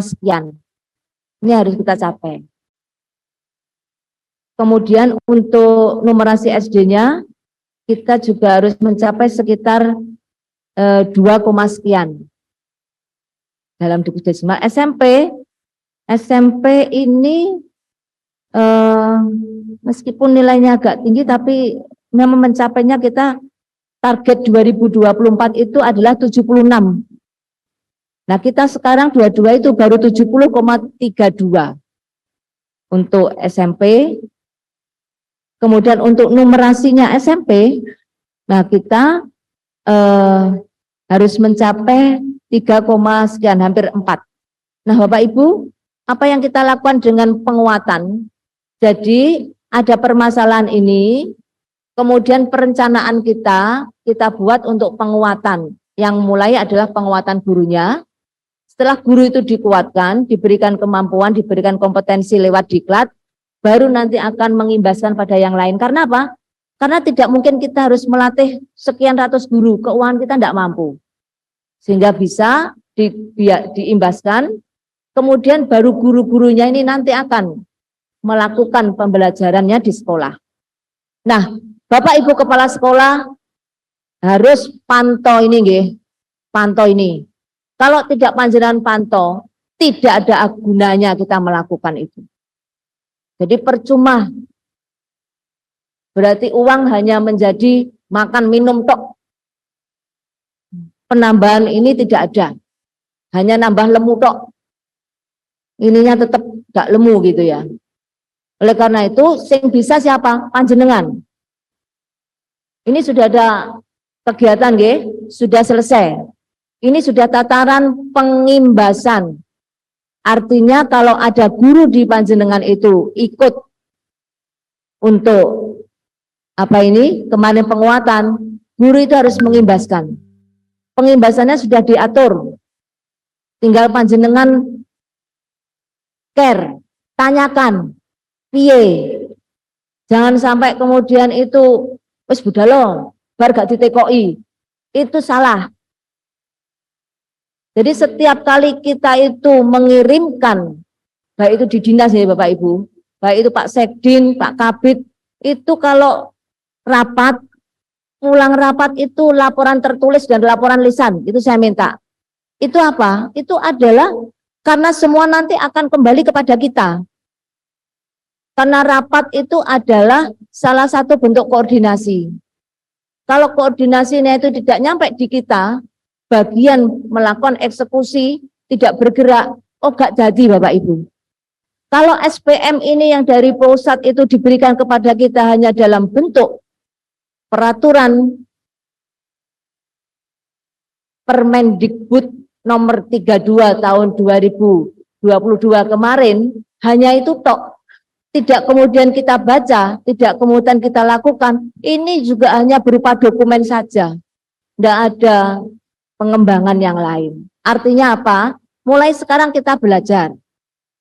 sekian. Ini harus kita capai. Kemudian untuk numerasi SD-nya kita juga harus mencapai sekitar 2, sekian dalam desimal. SMP ini meskipun nilainya agak tinggi tapi memang mencapainya kita target 2024 itu adalah 76. Nah kita sekarang 22 itu baru 70,32 untuk SMP. Kemudian untuk numerasinya SMP, nah kita harus mencapai 3, sekian, hampir 4. Nah Bapak Ibu, apa yang kita lakukan dengan penguatan? Jadi ada permasalahan ini, kemudian perencanaan kita buat untuk penguatan. Yang mulai adalah penguatan gurunya. Setelah guru itu dikuatkan, diberikan kemampuan, diberikan kompetensi lewat diklat, baru nanti akan mengimbaskan pada yang lain. Karena apa? Karena tidak mungkin kita harus melatih sekian ratus guru, keuangan kita tidak mampu. Sehingga bisa diimbaskan, kemudian baru guru-gurunya ini nanti akan melakukan pembelajarannya di sekolah. Nah, Bapak Ibu Kepala Sekolah harus pantau ini, nggih. Pantau ini. Kalau tidak panjenengan pantau, tidak ada gunanya kita melakukan itu. Jadi percuma. Berarti uang hanya menjadi makan minum tok. Penambahan ini tidak ada. Hanya nambah lemu tok. Ininya tetap gak lemu gitu ya. Oleh karena itu, sing bisa siapa? Panjenengan. Ini sudah ada kegiatan, nggih, sudah selesai. Ini sudah tataran pengimbasan. Artinya kalau ada guru di panjenengan itu ikut untuk apa ini? Kemarin penguatan, guru itu harus mengimbaskan. Pengimbasannya sudah diatur. Tinggal panjenengan care, tanyakan, piye. Jangan sampai kemudian itu wis budalo, bar gak ditekoi. Itu salah. Jadi setiap kali kita itu mengirimkan, baik itu di dinas ya Bapak Ibu, baik itu Pak Sekdin, Pak Kabid, itu kalau rapat, pulang rapat itu laporan tertulis dan laporan lisan, itu saya minta. Itu apa? Itu adalah karena semua nanti akan kembali kepada kita. Karena rapat itu adalah salah satu bentuk koordinasi. Kalau koordinasinya itu tidak nyampe di kita, bagian melakukan eksekusi, tidak bergerak, oh gak jadi Bapak Ibu. Kalau SPM ini yang dari pusat itu diberikan kepada kita hanya dalam bentuk peraturan Permendikbud nomor 32 tahun 2022 kemarin, hanya itu tok. Tidak kemudian kita baca, tidak kemudian kita lakukan, ini juga hanya berupa dokumen saja. Tidak ada pengembangan yang lain. Artinya apa? Mulai sekarang kita belajar.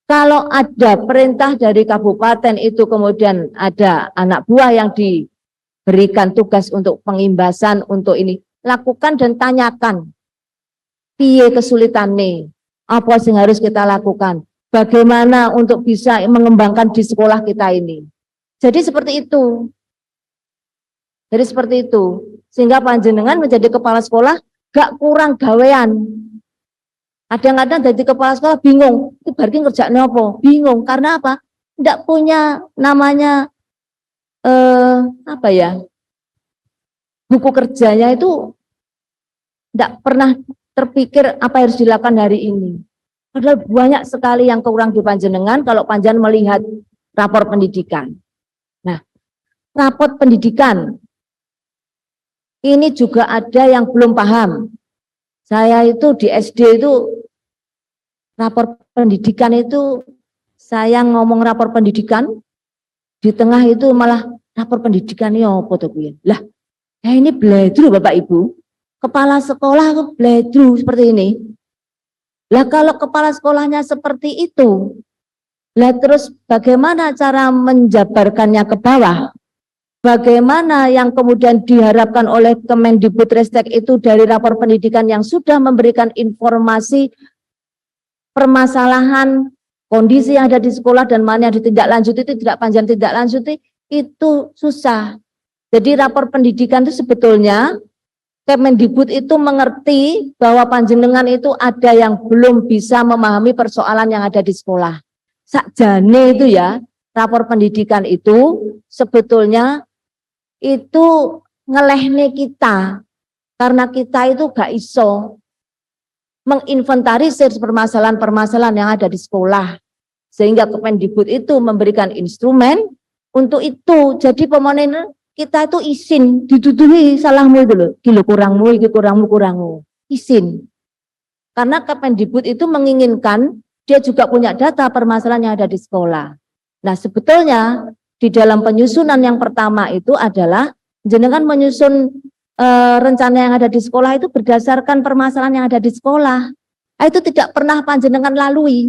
Kalau ada perintah dari kabupaten itu kemudian ada anak buah yang diberikan tugas untuk pengimbasan untuk ini, lakukan dan tanyakan. Piye kesulitannya? Apa yang harus kita lakukan? Bagaimana untuk bisa mengembangkan di sekolah kita ini? Jadi seperti itu. Jadi seperti itu. Sehingga panjenengan menjadi kepala sekolah gak kurang gawean. Kadang-kadang jadi kepala sekolah bingung, itu berarti ngerjain apa? Bingung, karena apa? Tidak punya namanya apa ya? Buku kerjanya itu tidak pernah terpikir apa yang harus dilakukan hari ini. Padahal banyak sekali yang kurang di panjenengan kalau panjenengan melihat rapor pendidikan. Nah, rapor pendidikan ini juga ada yang belum paham. Saya itu di SD itu rapor pendidikan itu saya ngomong rapor pendidikan, di tengah itu malah rapor pendidikan ini apa tuh kuwi? Lah, ini bledru Bapak Ibu. Kepala sekolah bledru seperti ini. Lah kalau kepala sekolahnya seperti itu, lah terus bagaimana cara menjabarkannya ke bawah? Bagaimana yang kemudian diharapkan oleh Kemendikbudristek itu dari rapor pendidikan yang sudah memberikan informasi permasalahan kondisi yang ada di sekolah dan mana yang ditindaklanjuti itu tidak panjang tindak-lanjuti itu susah. Jadi rapor pendidikan itu sebetulnya Kemendikbud itu mengerti bahwa panjenengan itu ada yang belum bisa memahami persoalan yang ada di sekolah. Sakjane itu ya, rapor pendidikan itu sebetulnya itu ngelehne kita karena kita itu gak iso menginventarisir permasalahan-permasalahan yang ada di sekolah sehingga Kemendikbud itu memberikan instrumen untuk itu. Jadi pemonen kita itu izin dituduhi salahmu itu loh, iki kurangmu, iki kurangmu, izin. Karena Kemendikbud itu menginginkan dia juga punya data permasalahan yang ada di sekolah. Nah, sebetulnya di dalam penyusunan yang pertama itu adalah jenengan menyusun rencana yang ada di sekolah itu berdasarkan permasalahan yang ada di sekolah. Itu tidak pernah panjenengan lalui.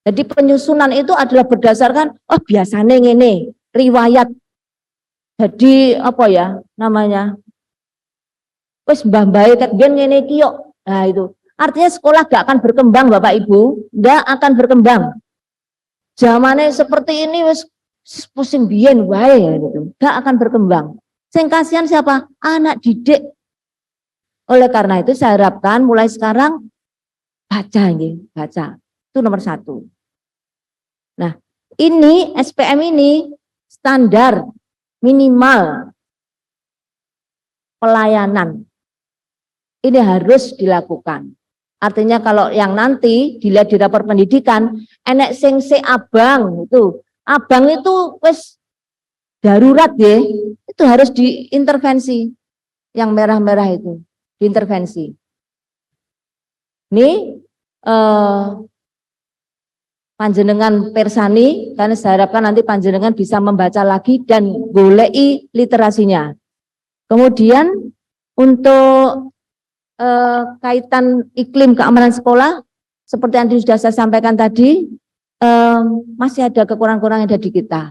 Jadi penyusunan itu adalah berdasarkan biasanya ngene, riwayat. Jadi apa ya namanya? Wes mbah-mbahe ket biyen ngene iki yo. Nah, itu. Artinya sekolah gak akan berkembang Bapak Ibu, gak akan berkembang. Zamannya seperti ini wes pusing biyen wae gitu. Gak akan berkembang. Sing kasihan siapa? Anak didik. Oleh karena itu saya harapkan mulai sekarang baca ini, baca. Itu nomor 1. Nah, ini SPM ini standar minimal pelayanan. Ini harus dilakukan. Artinya kalau yang nanti dilihat di rapor pendidikan, enek sing se abang itu. Abang itu wes darurat ya, itu harus diintervensi. Yang merah-merah itu diintervensi. Ini panjenengan persani, karena saya harapkan nanti panjenengan bisa membaca lagi dan golei literasinya. Kemudian untuk kaitan iklim keamanan sekolah, seperti yang sudah saya sampaikan tadi, masih ada kekurangan-kekurangan yang ada di kita.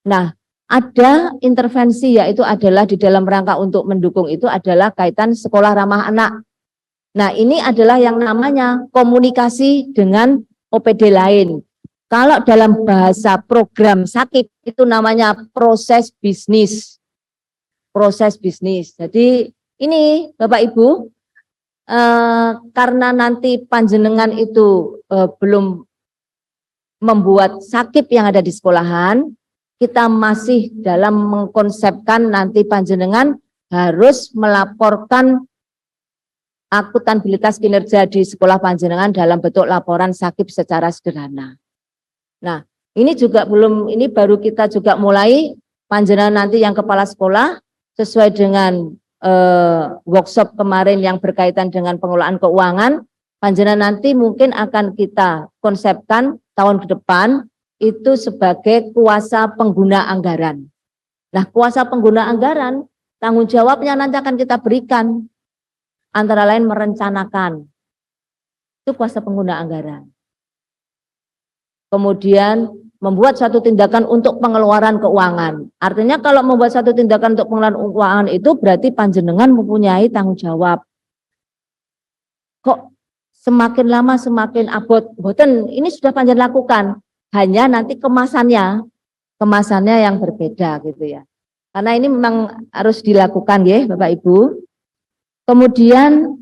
Nah, ada intervensi yaitu adalah di dalam rangka untuk mendukung itu adalah kaitan sekolah ramah anak. Nah, ini adalah yang namanya komunikasi dengan OPD lain. Kalau dalam bahasa program SAKIP itu namanya proses bisnis. Proses bisnis. Jadi ini Bapak Ibu, karena nanti panjenengan itu belum membuat SAKIP yang ada di sekolahan, kita masih dalam mengkonsepkan nanti panjenengan harus melaporkan akuntabilitas kinerja di sekolah panjenengan dalam bentuk laporan SAKIP secara sederhana. Nah, ini juga belum, ini baru kita juga mulai panjenengan nanti yang kepala sekolah sesuai dengan workshop kemarin yang berkaitan dengan pengelolaan keuangan, panjenengan nanti mungkin akan kita konsepkan tahun ke depan itu sebagai kuasa pengguna anggaran. Nah, kuasa pengguna anggaran, tanggung jawabnya nanti akan kita berikan, antara lain merencanakan, itu kuasa pengguna anggaran. Kemudian membuat satu tindakan untuk pengeluaran keuangan. Artinya kalau membuat satu tindakan untuk pengeluaran keuangan itu berarti panjenengan mempunyai tanggung jawab. Kok semakin lama semakin abot? Boten, ini sudah panjenengan lakukan. Hanya nanti kemasannya yang berbeda gitu ya. Karena ini memang harus dilakukan ya Bapak Ibu. Kemudian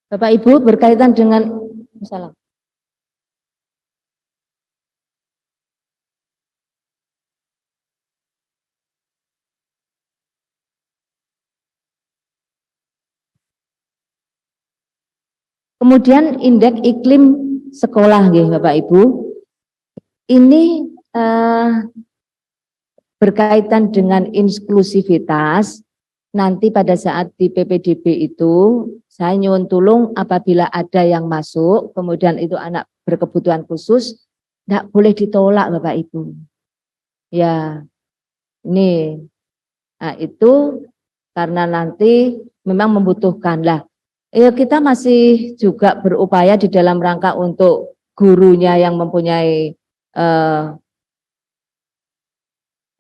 Bapak Ibu berkaitan dengan misalnya kemudian indeks iklim sekolah ya Bapak Ibu. Ini berkaitan dengan inklusivitas. Nanti pada saat di PPDB itu saya nyuwun tulung apabila ada yang masuk, kemudian itu anak berkebutuhan khusus, tidak boleh ditolak Bapak Ibu. Ya, ini, nah itu karena nanti memang membutuhkan lah. Ya kita masih juga berupaya di dalam rangka untuk gurunya yang mempunyai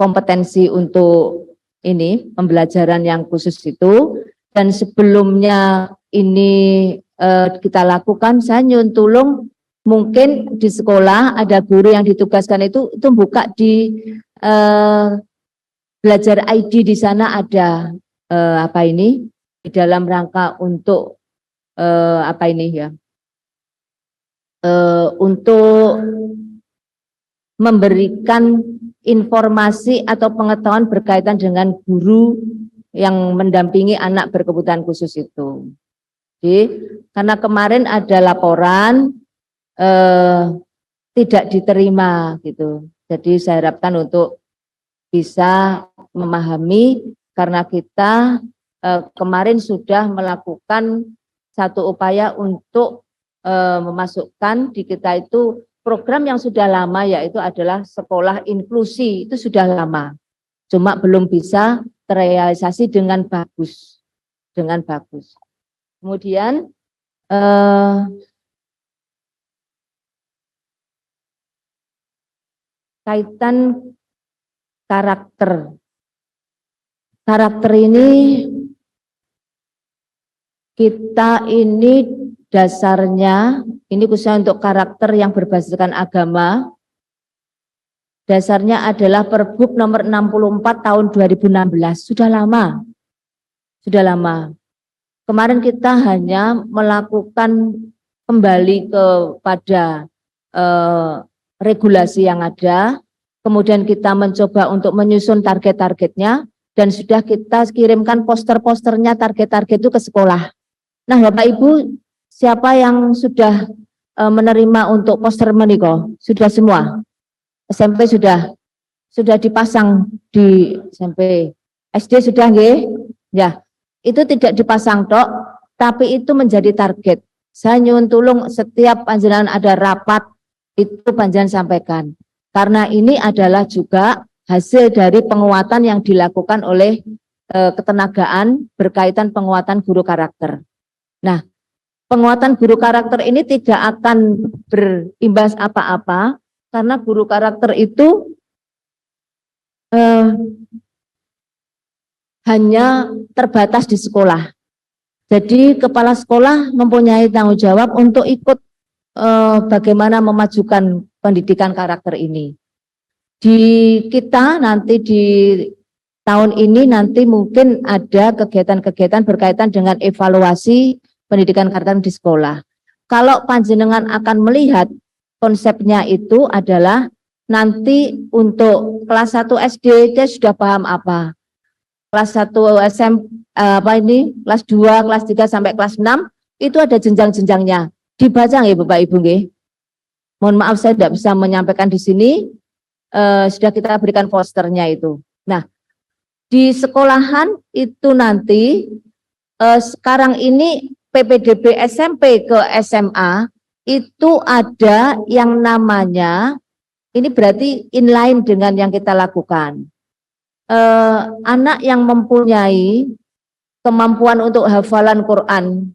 kompetensi untuk ini pembelajaran yang khusus itu. dan sebelumnya ini kita lakukan, saya nyun tulung mungkin di sekolah ada guru yang ditugaskan itu buka di belajar ID, di sana ada apa ini di dalam rangka untuk apa ini ya, untuk memberikan informasi atau pengetahuan berkaitan dengan guru yang mendampingi anak berkebutuhan khusus itu. Jadi, karena kemarin ada laporan tidak diterima gitu. Jadi saya harapkan untuk bisa memahami, karena kita kemarin sudah melakukan satu upaya untuk memasukkan di kita itu program yang sudah lama, yaitu adalah sekolah inklusi. Itu sudah lama, cuma belum bisa terrealisasi dengan bagus, Kemudian kaitan karakter ini, kita ini dasarnya, ini khususnya untuk karakter yang berbasiskan agama, dasarnya adalah Pergub nomor 64 tahun 2016, sudah lama. Kemarin kita hanya melakukan kembali kepada regulasi yang ada, kemudian kita mencoba untuk menyusun target-targetnya, dan sudah kita kirimkan poster-posternya, target-target itu ke sekolah. Nah, Bapak Ibu, siapa yang sudah menerima untuk poster meniko? Sudah semua? SMP sudah dipasang di SMP. SD sudah nggih? Ya. Itu tidak dipasang tok, tapi itu menjadi target. Saya nyuwun tulung setiap panjenengan ada rapat, itu panjenengan sampaikan. Karena ini adalah juga hasil dari penguatan yang dilakukan oleh ketenagaan berkaitan penguatan guru karakter. Nah, penguatan guru karakter ini tidak akan berimbas apa-apa, karena guru karakter itu hanya terbatas di sekolah. Jadi kepala sekolah mempunyai tanggung jawab untuk ikut bagaimana memajukan pendidikan karakter ini. Di kita nanti di tahun ini nanti mungkin ada kegiatan-kegiatan berkaitan dengan evaluasi pendidikan karakter di sekolah. Kalau panjenengan akan melihat konsepnya itu adalah nanti untuk kelas 1 SD dia sudah paham apa. Kelas 1 SMP kelas 2, kelas 3 sampai kelas 6 itu ada jenjang-jenjangnya. Dibaca nggih Bapak Ibu nggih? Mohon maaf saya tidak bisa menyampaikan di sini. Sudah kita berikan posternya itu. Nah, di sekolahan itu nanti sekarang ini PPDB SMP ke SMA itu ada yang namanya, ini berarti inline dengan yang kita lakukan. Anak yang mempunyai kemampuan untuk hafalan Quran,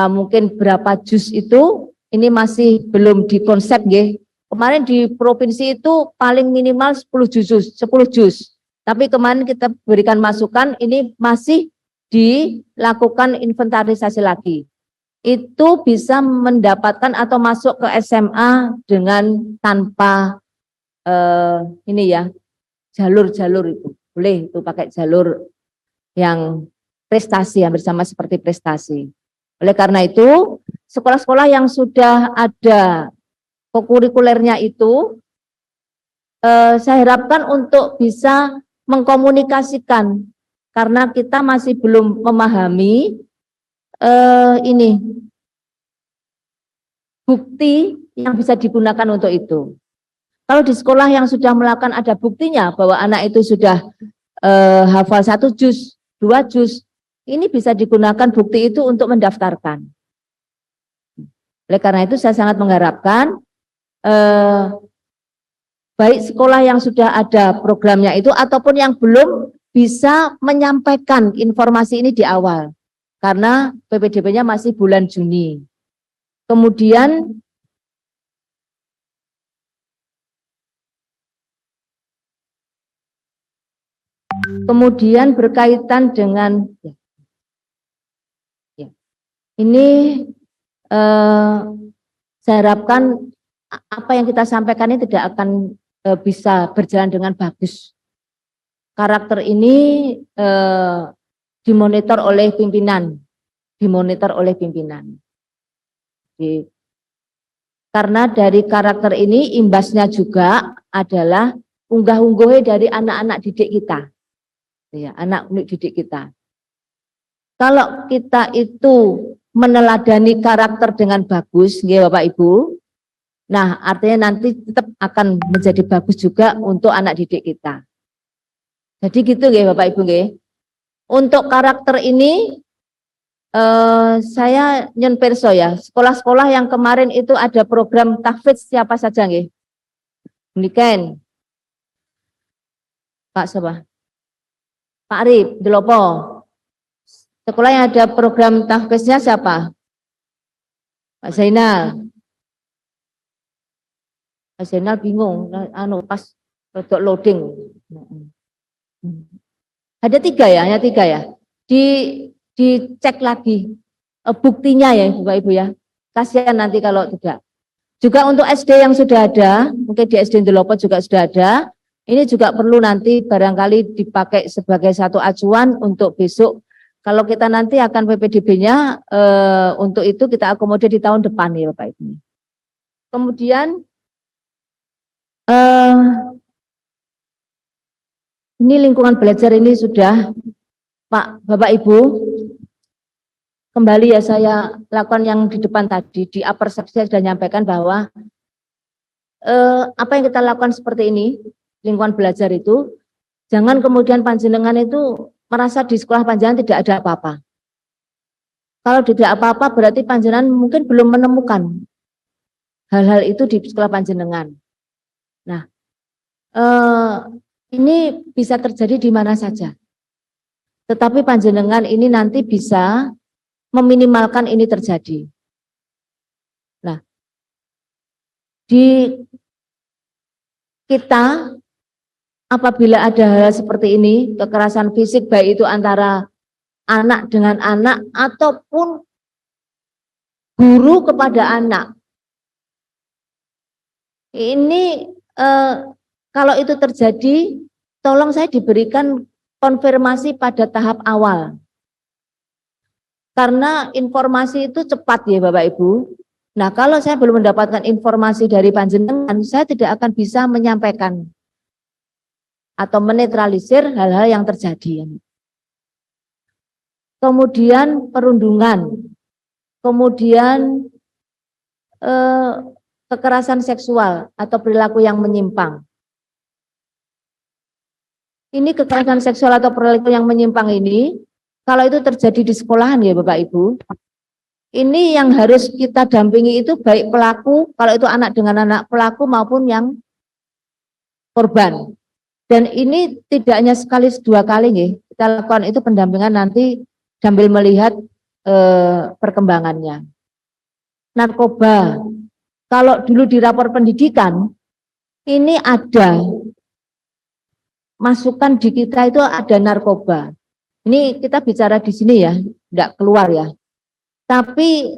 mungkin berapa juz itu, ini masih belum dikonsep nggih. Kemarin di provinsi itu paling minimal 10 juz. Tapi kemarin kita berikan masukan, ini masih dilakukan inventarisasi lagi. Itu bisa mendapatkan atau masuk ke SMA dengan tanpa ini ya, jalur-jalur itu. Boleh itu pakai jalur yang prestasi, hampir sama seperti prestasi. Oleh karena itu, sekolah-sekolah yang sudah ada kokurikulernya itu, saya harapkan untuk bisa mengkomunikasikan, karena kita masih belum memahami ini bukti yang bisa digunakan untuk itu. Kalau di sekolah yang sudah melakukan ada buktinya bahwa anak itu sudah hafal 1 juz, 2 juz, ini bisa digunakan bukti itu untuk mendaftarkan. Oleh karena itu saya sangat mengharapkan baik sekolah yang sudah ada programnya itu ataupun yang belum bisa menyampaikan informasi ini di awal, karena PPDB-nya masih bulan Juni. Kemudian berkaitan dengan Ini saya harapkan apa yang kita sampaikan ini tidak akan bisa berjalan dengan bagus. Karakter ini dimonitor oleh pimpinan, karena dari karakter ini imbasnya juga adalah unggah-ungguhnya dari anak-anak didik kita, ya, anak didik kita. Kalau kita itu meneladani karakter dengan bagus, ya Bapak Ibu, nah artinya nanti tetap akan menjadi bagus juga untuk anak didik kita. Jadi gitu ya Bapak Ibu, ya. Untuk karakter ini saya nyonperso ya, sekolah-sekolah yang kemarin itu ada program tahfidz siapa saja nggih? Niken. Pak siapa? Pak Arif, Delopo. Sekolah yang ada program tahfidznya siapa? Pak Zainal. Pak Zainal bingung, pas untuk loading. Ada 3 ya, hanya 3 ya. Dicek lagi buktinya ya Bapak Ibu ya. Kasihan nanti kalau tidak. Juga untuk SD yang sudah ada, mungkin di SD Delopo juga sudah ada. Ini juga perlu nanti barangkali dipakai sebagai satu acuan untuk besok. Kalau kita nanti akan PPDB-nya untuk itu kita akomodir di tahun depan ya Bapak Ibu. Kemudian ini lingkungan belajar ini sudah Pak Bapak Ibu, kembali ya saya lakukan yang di depan tadi, di upper saya sudah menyampaikan bahwa apa yang kita lakukan seperti ini, lingkungan belajar itu, jangan kemudian panjenengan itu merasa di sekolah panjenengan tidak ada apa-apa. Kalau tidak apa-apa berarti panjenengan mungkin belum menemukan hal-hal itu di sekolah panjenengan. Nah, ini bisa terjadi di mana saja. Tetapi panjenengan ini nanti bisa meminimalkan ini terjadi. Nah, di kita apabila ada hal seperti ini, kekerasan fisik baik itu antara anak dengan anak ataupun guru kepada anak. Ini kalau itu terjadi, tolong saya diberikan konfirmasi pada tahap awal. Karena informasi itu cepat ya Bapak Ibu. Nah kalau saya belum mendapatkan informasi dari panjenengan, saya tidak akan bisa menyampaikan atau menetralisir hal-hal yang terjadi. Kemudian perundungan, kemudian kekerasan seksual atau perilaku yang menyimpang. Ini kekerasan seksual atau perilaku yang menyimpang ini, kalau itu terjadi di sekolahan ya Bapak Ibu, ini yang harus kita dampingi itu baik pelaku, kalau itu anak dengan anak pelaku maupun yang korban. Dan ini tidak hanya sekali 2 kali nih, kita lakukan itu pendampingan nanti sambil melihat perkembangannya. Narkoba, kalau dulu di rapor pendidikan, ini ada masukan di kita itu ada narkoba. Ini kita bicara di sini ya, tidak keluar ya. Tapi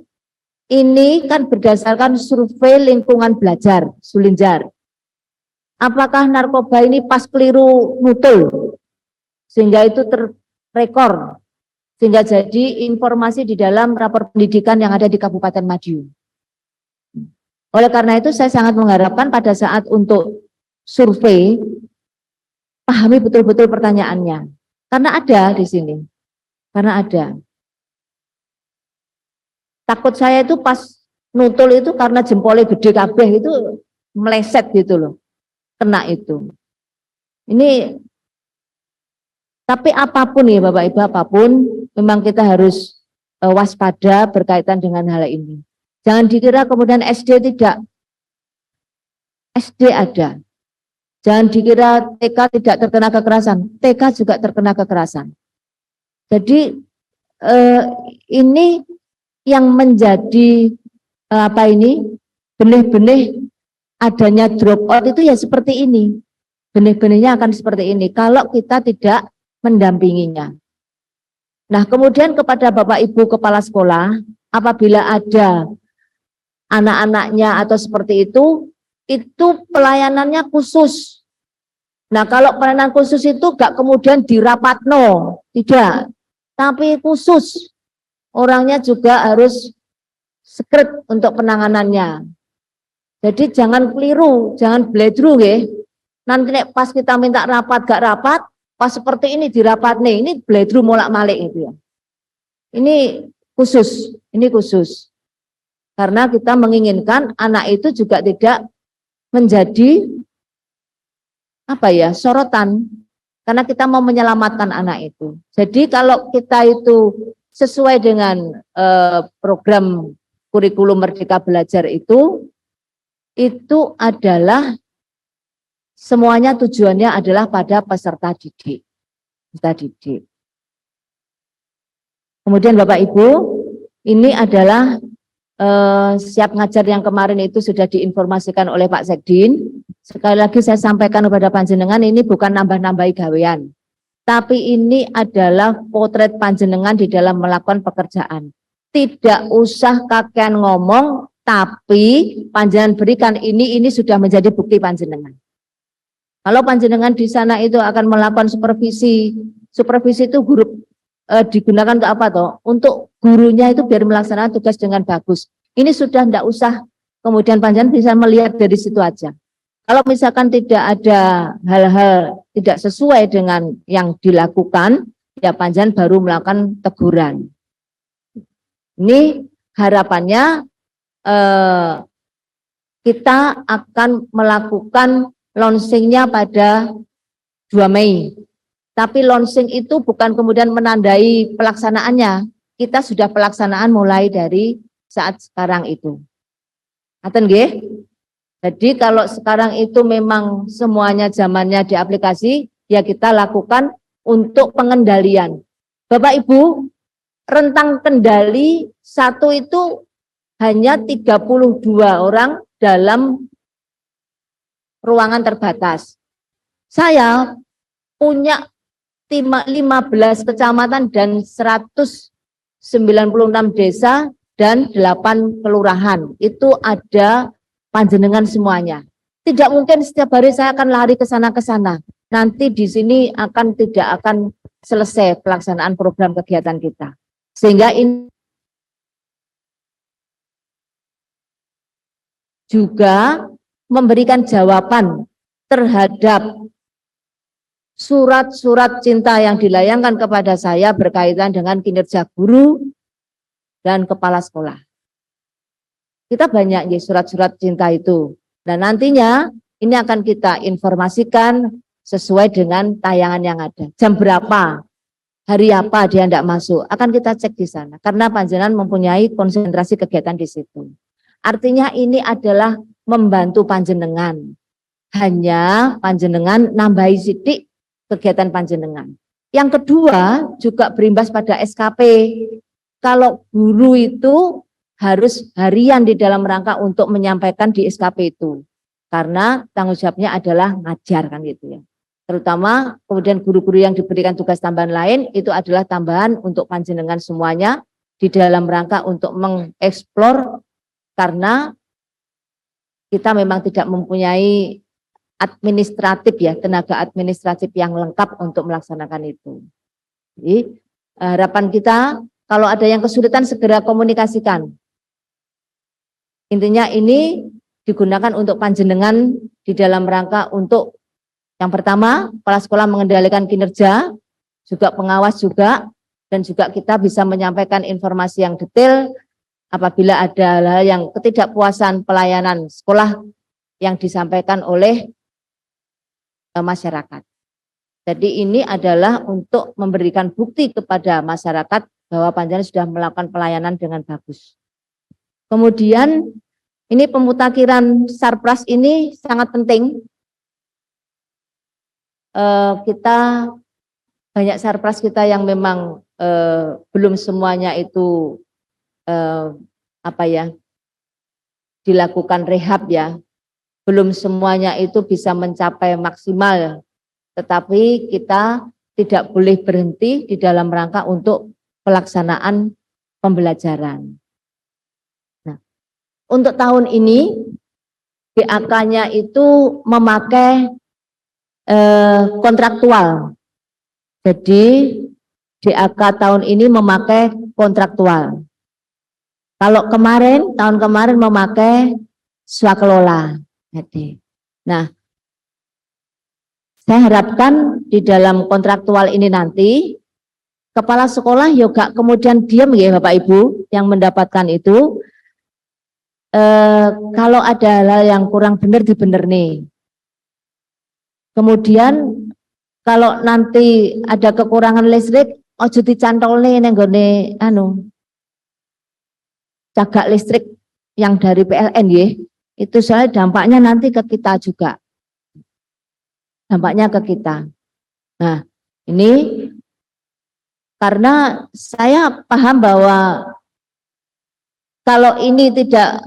ini kan berdasarkan survei lingkungan belajar, Sulinjar. Apakah narkoba ini pas keliru nutul, sehingga itu terrekor, sehingga jadi informasi di dalam rapor pendidikan yang ada di Kabupaten Madiun. Oleh karena itu saya sangat mengharapkan pada saat untuk survei, pahami betul-betul pertanyaannya. Karena ada di sini, karena ada. Takut saya itu pas nutul itu karena jempolnya gede kabeh itu meleset gitu loh, kena itu. Ini, tapi apapun ya Bapak Ibu, apapun, memang kita harus waspada berkaitan dengan hal ini. Jangan dikira kemudian SD tidak, SD ada. Jangan dikira TK tidak terkena kekerasan, TK juga terkena kekerasan. Jadi ini yang menjadi apa ini, benih-benih adanya drop out itu ya seperti ini. Benih-benihnya akan seperti ini kalau kita tidak mendampinginya. Nah kemudian kepada Bapak Ibu Kepala Sekolah, apabila ada anak-anaknya atau seperti itu pelayanannya khusus. Nah, kalau pelayanan khusus itu gak kemudian dirapatno, tidak, tapi khusus. Orangnya juga harus sekret untuk penanganannya. Jadi jangan keliru, jangan bledru ya. Nanti pas kita minta rapat gak rapat, pas seperti ini dirapat nih, ini bledru molak-malik itu ya. Ini khusus. Karena kita menginginkan anak itu juga tidak menjadi sorotan, karena kita mau menyelamatkan anak itu. Jadi kalau kita itu sesuai dengan program kurikulum Merdeka Belajar itu adalah semuanya tujuannya adalah pada peserta didik. Kemudian Bapak Ibu, ini adalah siap ngajar yang kemarin itu sudah diinformasikan oleh Pak Sekdin. Sekali lagi saya sampaikan kepada panjenengan, ini bukan nambah-nambahi gawean, tapi ini adalah potret panjenengan di dalam melakukan pekerjaan. Tidak usah kakean ngomong, tapi panjenengan berikan ini sudah menjadi bukti panjenengan. Kalau panjenengan di sana itu akan melakukan supervisi itu guru digunakan untuk apa toh? Untuk gurunya itu biar melaksanakan tugas dengan bagus. Ini sudah tidak usah kemudian panjenengan bisa melihat dari situ aja. Kalau misalkan tidak ada hal-hal tidak sesuai dengan yang dilakukan, ya panjenengan baru melakukan teguran. Ini harapannya kita akan melakukan launchingnya pada 2 Mei. Tapi launching itu bukan kemudian menandai pelaksanaannya. Kita sudah pelaksanaan mulai dari saat sekarang itu. Ngaten nggih? Jadi kalau sekarang itu memang semuanya zamannya di aplikasi, ya kita lakukan untuk pengendalian. Bapak Ibu, rentang kendali satu itu hanya 32 orang dalam ruangan terbatas. Saya punya 15 kecamatan dan 196 desa dan 8 kelurahan. Itu ada panjenengan semuanya. Tidak mungkin setiap hari saya akan lari ke sana. Nanti di sini tidak akan selesai pelaksanaan program kegiatan kita. Sehingga ini juga memberikan jawaban terhadap surat-surat cinta yang dilayangkan kepada saya berkaitan dengan kinerja guru dan kepala sekolah. Kita banyak ya surat-surat cinta itu. Dan nantinya ini akan kita informasikan sesuai dengan tayangan yang ada. Jam berapa, hari apa dia tidak masuk, akan kita cek di sana. Karena panjenengan mempunyai konsentrasi kegiatan di situ. Artinya ini adalah membantu panjenengan. Hanya panjenengan nambahi sidik kegiatan panjenengan. Yang kedua juga berimbas pada SKP. Kalau guru itu harus harian di dalam rangka untuk menyampaikan di SKP itu. Karena tanggung jawabnya adalah ngajar kan gitu ya. Terutama kemudian guru-guru yang diberikan tugas tambahan lain itu adalah tambahan untuk panjenengan semuanya di dalam rangka untuk mengeksplor, karena kita memang tidak mempunyai administratif ya, tenaga administratif yang lengkap untuk melaksanakan itu. Jadi harapan kita kalau ada yang kesulitan segera komunikasikan. Intinya ini digunakan untuk panjenengan di dalam rangka untuk yang pertama, kepala sekolah mengendalikan kinerja, juga pengawas juga, dan juga kita bisa menyampaikan informasi yang detail apabila ada hal yang ketidakpuasan pelayanan sekolah yang disampaikan oleh masyarakat. Jadi ini adalah untuk memberikan bukti kepada masyarakat bahwa panjenengan sudah melakukan pelayanan dengan bagus. Kemudian ini pemutakhiran sarpras ini sangat penting. Kita banyak sarpras kita yang memang belum semuanya itu dilakukan rehab ya. Belum semuanya itu bisa mencapai maksimal, tetapi kita tidak boleh berhenti di dalam rangka untuk pelaksanaan pembelajaran. untuk tahun ini DAK-nya itu memakai kontraktual. Jadi DAK tahun ini memakai kontraktual. Kalau kemarin, tahun kemarin memakai swakelola. Jadi, nah, saya harapkan di dalam kontraktual ini nanti kepala sekolah juga kemudian diam ya Bapak Ibu yang mendapatkan itu. Kalau ada hal yang kurang benar dibener nih. Kemudian kalau nanti ada kekurangan listrik, ojo dicantolne ning nggone cagak listrik yang dari PLN ya. Itu soalnya dampaknya nanti ke kita juga. Dampaknya ke kita. Nah, ini karena saya paham bahwa kalau ini tidak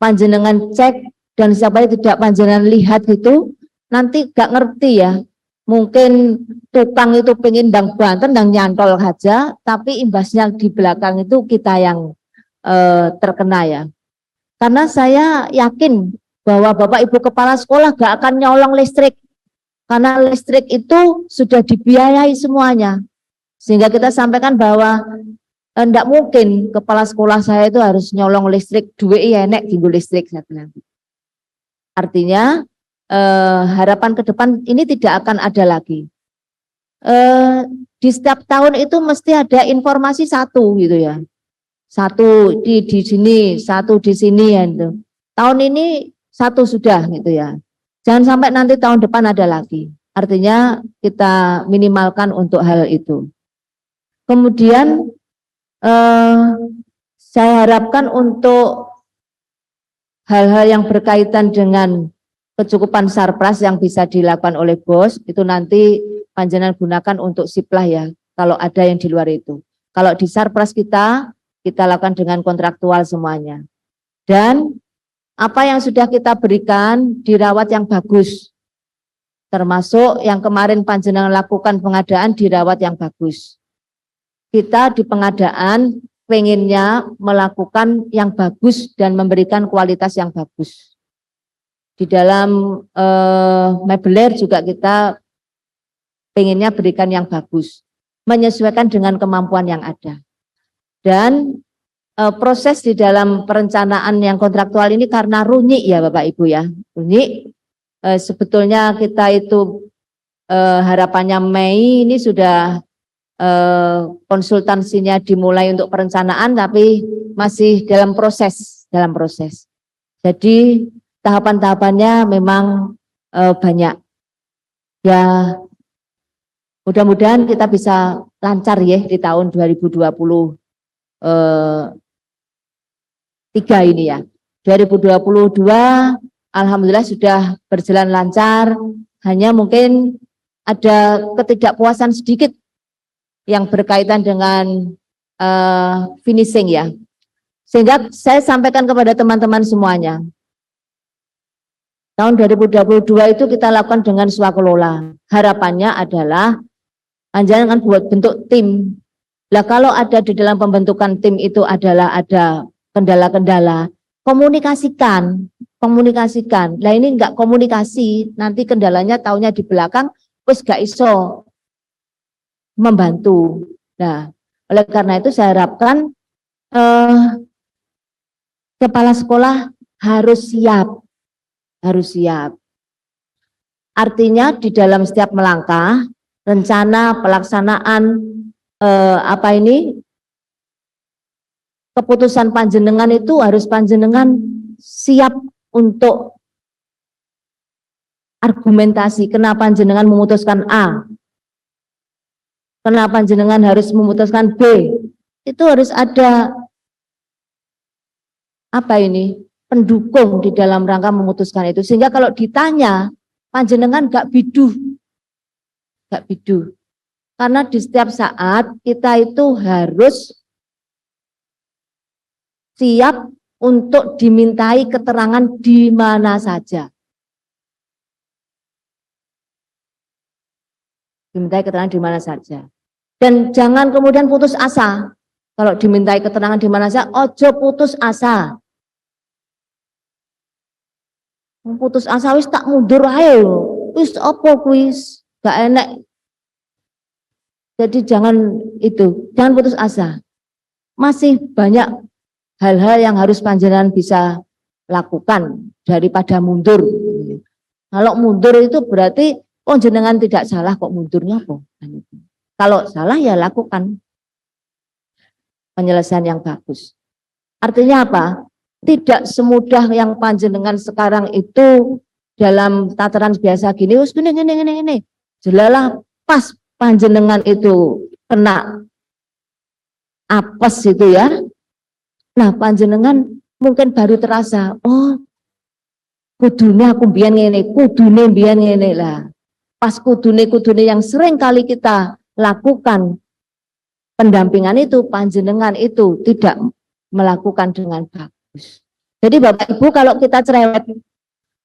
panjenengan cek dan siapa tidak panjenengan lihat itu nanti gak ngerti ya. Mungkin tukang itu pengen ndang banten ndang nyantol aja, tapi imbasnya di belakang itu kita yang terkena ya. Karena saya yakin bahwa Bapak Ibu Kepala Sekolah gak akan nyolong listrik. Karena listrik itu sudah dibiayai semuanya. Sehingga kita sampaikan bahwa tidak mungkin kepala sekolah saya itu harus nyolong listrik, duit ya enek tinggal listrik. Saya bilang. Artinya harapan ke depan ini tidak akan ada lagi. Di setiap tahun itu mesti ada informasi satu gitu ya. Satu di sini, satu di sini ya itu. Tahun ini satu sudah gitu ya. Jangan sampai nanti tahun depan ada lagi. Artinya kita minimalkan untuk hal itu. Kemudian saya harapkan untuk hal-hal yang berkaitan dengan kecukupan sarpras yang bisa dilakukan oleh bos, itu nanti panjenengan gunakan untuk siplah ya, kalau ada yang di luar itu. Kalau di sarpras kita lakukan dengan kontraktual semuanya. Dan apa yang sudah kita berikan dirawat yang bagus, termasuk yang kemarin panjenengan lakukan pengadaan dirawat yang bagus. Kita di pengadaan pengennya melakukan yang bagus dan memberikan kualitas yang bagus. Di dalam mebeler juga kita pengennya berikan yang bagus, menyesuaikan dengan kemampuan yang ada. Dan proses di dalam perencanaan yang kontraktual ini karena runyi ya Bapak Ibu ya, runyi. Sebetulnya kita itu harapannya Mei ini sudah konsultasinya dimulai untuk perencanaan, tapi masih dalam proses. Jadi tahapan-tahapannya memang banyak. Ya, mudah-mudahan kita bisa lancar ya di tahun 2023 ini ya. 2022 alhamdulillah sudah berjalan lancar, hanya mungkin ada ketidakpuasan sedikit yang berkaitan dengan finishing ya. Sehingga saya sampaikan kepada teman-teman semuanya. Tahun 2022 itu kita lakukan dengan swakelola. Harapannya adalah panjenengan buat bentuk tim. Lah kalau ada di dalam pembentukan tim itu adalah ada kendala-kendala, komunikasikan. Lah ini enggak komunikasi, nanti kendalanya taunya di belakang, wis gak iso membantu. Nah, oleh karena itu saya harapkan kepala sekolah harus siap. Artinya di dalam setiap melangkah, rencana pelaksanaan keputusan panjenengan itu harus panjenengan siap untuk argumentasi. Kenapa panjenengan memutuskan A? Kenapa jenengan harus memutuskan B? Itu harus ada pendukung di dalam rangka memutuskan itu. Sehingga kalau ditanya, panjenengan gak biduh. Karena di setiap saat kita itu harus siap untuk dimintai keterangan di mana saja. Dan jangan kemudian putus asa. Kalau dimintai keterangan di mana saja, ojo putus asa. putus asa wis tak mundur ae wis apa kuis gak enak. Jadi jangan putus asa, masih banyak hal-hal yang harus panjenengan bisa lakukan daripada mundur. Kalau mundur itu berarti jenengan tidak salah kok mundurnya kok. Kalau salah ya lakukan penyelesaian yang bagus. Artinya apa? Tidak semudah yang panjenengan sekarang itu dalam tataran biasa gini, gini. Jelalah pas panjenengan itu kena apes itu ya. Nah, panjenengan mungkin baru terasa, oh, kudune aku mbiyen ngene, kudune mbiyen ngene lah. Pas kudune yang sering kali kita lakukan pendampingan itu, panjenengan itu tidak melakukan dengan bagus. Jadi Bapak Ibu, kalau kita cerewet,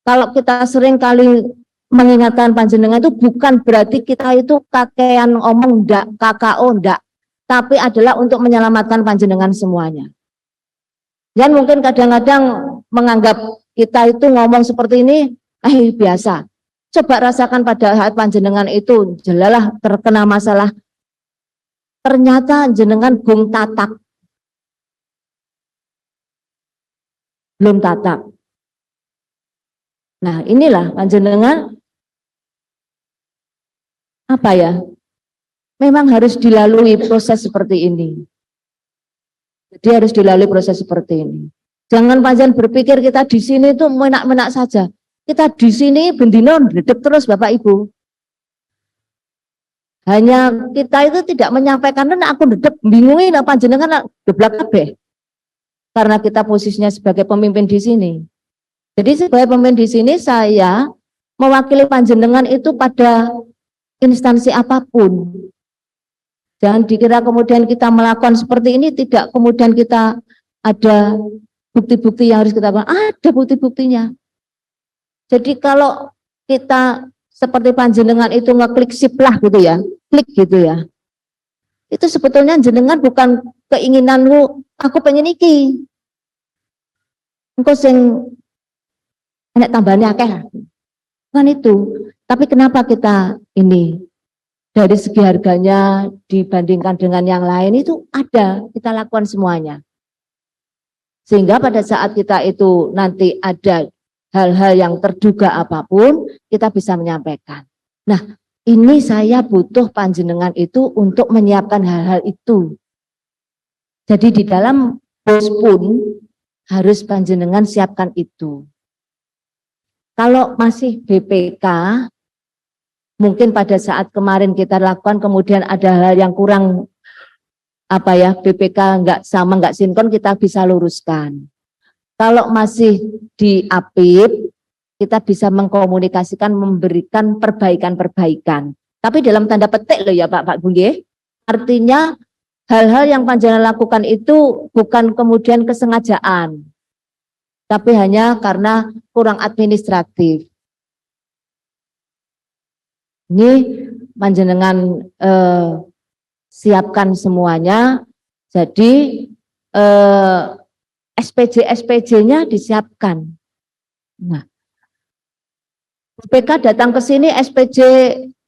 kalau kita sering kali mengingatkan panjenengan itu bukan berarti kita itu kakean omong ndak, KKO ndak, tapi adalah untuk menyelamatkan panjenengan semuanya. Dan mungkin kadang-kadang menganggap kita itu ngomong seperti ini, biasa. Coba rasakan pada saat panjenengan itu jelalah terkena masalah, ternyata jenengan belum tatak. Nah, inilah panjenengan apa ya? Memang harus dilalui proses seperti ini. Jadi harus dilalui proses seperti ini. Jangan panjang berpikir kita di sini itu menak-menak saja. Kita di sini bendino dedek terus Bapak Ibu. Hanya kita itu tidak menyampaikan, karena aku dedek bingungin apa jenengan geblak kabeh. Karena kita posisinya sebagai pemimpin di sini. Jadi sebagai pemimpin di sini saya mewakili panjenengan itu pada instansi apapun. Jangan dikira kemudian kita melakukan seperti ini, tidak kemudian kita ada bukti-bukti yang harus kita lakukan. Ada bukti-buktinya. Jadi kalau kita seperti panjenengan itu ngeklik sip lah gitu ya, klik gitu ya. Itu sebetulnya jenengan bukan keinginanmu, aku pengen iki. Engko sing enek tambahane akeh. Bukan itu. Tapi kenapa kita ini dari segi harganya dibandingkan dengan yang lain itu ada, kita lakukan semuanya. Sehingga pada saat kita itu nanti ada hal-hal yang terduga apapun, kita bisa menyampaikan. Nah, ini saya butuh panjenengan itu untuk menyiapkan hal-hal itu. Jadi di dalam bos pun harus panjenengan siapkan itu. Kalau masih BPK, mungkin pada saat kemarin kita lakukan kemudian ada hal yang kurang BPK nggak sama, nggak sinkron, kita bisa luruskan. Kalau masih di APIP, kita bisa mengkomunikasikan, memberikan perbaikan-perbaikan. Tapi dalam tanda petik loh ya Pak Bungge. Artinya hal-hal yang panjenengan lakukan itu bukan kemudian kesengajaan, tapi hanya karena kurang administratif. Ini panjenengan siapkan semuanya, jadi SPJ-SPJ-nya disiapkan. Nah, BPK datang ke sini SPJ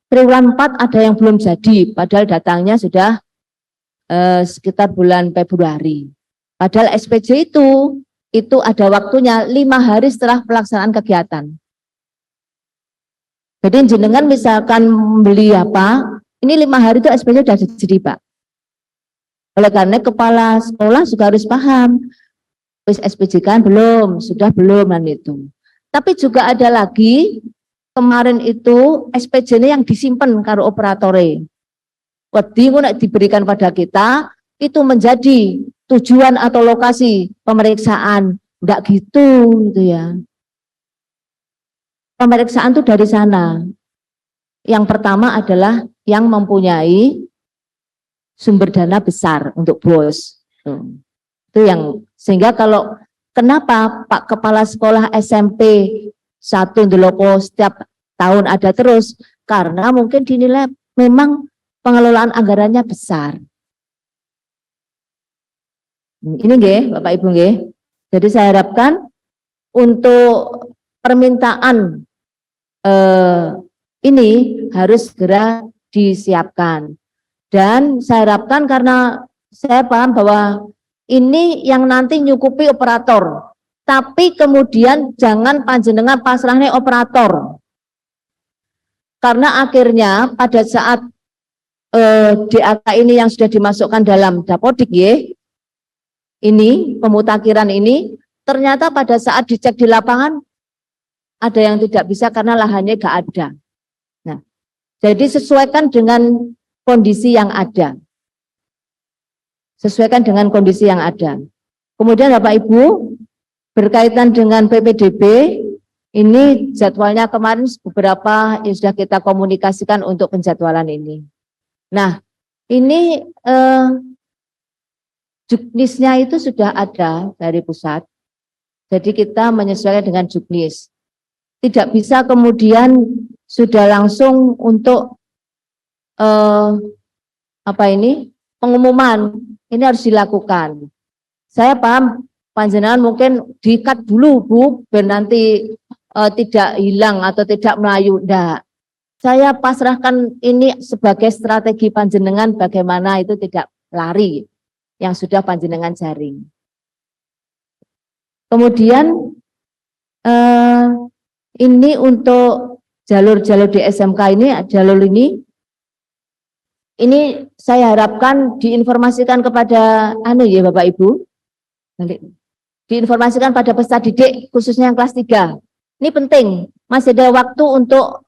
triwulan 4 ada yang belum jadi, padahal datangnya sudah sekitar bulan Februari. Padahal SPJ itu ada waktunya 5 hari setelah pelaksanaan kegiatan. Jadi jenengan misalkan beli apa, ini 5 hari itu SPJ sudah jadi Pak. Oleh karena kepala sekolah juga harus paham, wis SPJ kan belum, sudah belum kan itu. Tapi juga ada lagi kemarin itu SPJ-nya yang disimpan karo operatore. Wedi nek diberikan pada kita itu menjadi tujuan atau lokasi pemeriksaan, enggak gitu ya. Pemeriksaan itu dari sana. Yang pertama adalah yang mempunyai sumber dana besar untuk bos. Itu yang sehingga kalau kenapa Pak Kepala Sekolah SMP 1 Ndelopo setiap tahun ada terus, karena mungkin dinilai memang pengelolaan anggarannya besar. Ini nggih, Bapak Ibu nggih. Jadi saya harapkan untuk permintaan ini harus segera disiapkan. Dan saya harapkan, karena saya paham bahwa ini yang nanti nyukupi operator, tapi kemudian jangan panjenengan pasrahnya operator. Karena akhirnya pada saat DAK ini yang sudah dimasukkan dalam Dapodik ya, ini pemutakhiran ini, ternyata pada saat dicek di lapangan ada yang tidak bisa karena lahannya nggak ada. Nah, jadi sesuaikan dengan kondisi yang ada. Sesuaikan dengan kondisi yang ada. Kemudian Bapak Ibu, berkaitan dengan PPDB, ini jadwalnya kemarin beberapa yang sudah kita komunikasikan untuk penjadwalan ini. Nah, ini juknisnya itu sudah ada dari pusat. Jadi kita menyesuaikan dengan juknis. Tidak bisa kemudian sudah langsung untuk pengumuman. Ini harus dilakukan. Saya paham panjenengan mungkin di-cut dulu Bu, biar nanti tidak hilang atau tidak melayu. Enggak. Saya pasrahkan ini sebagai strategi panjenengan bagaimana itu tidak lari yang sudah panjenengan jaring. Kemudian ini untuk jalur-jalur di SMK ini saya harapkan diinformasikan kepada Bapak Ibu, diinformasikan pada peserta didik khususnya yang kelas 3. Ini penting, masih ada waktu untuk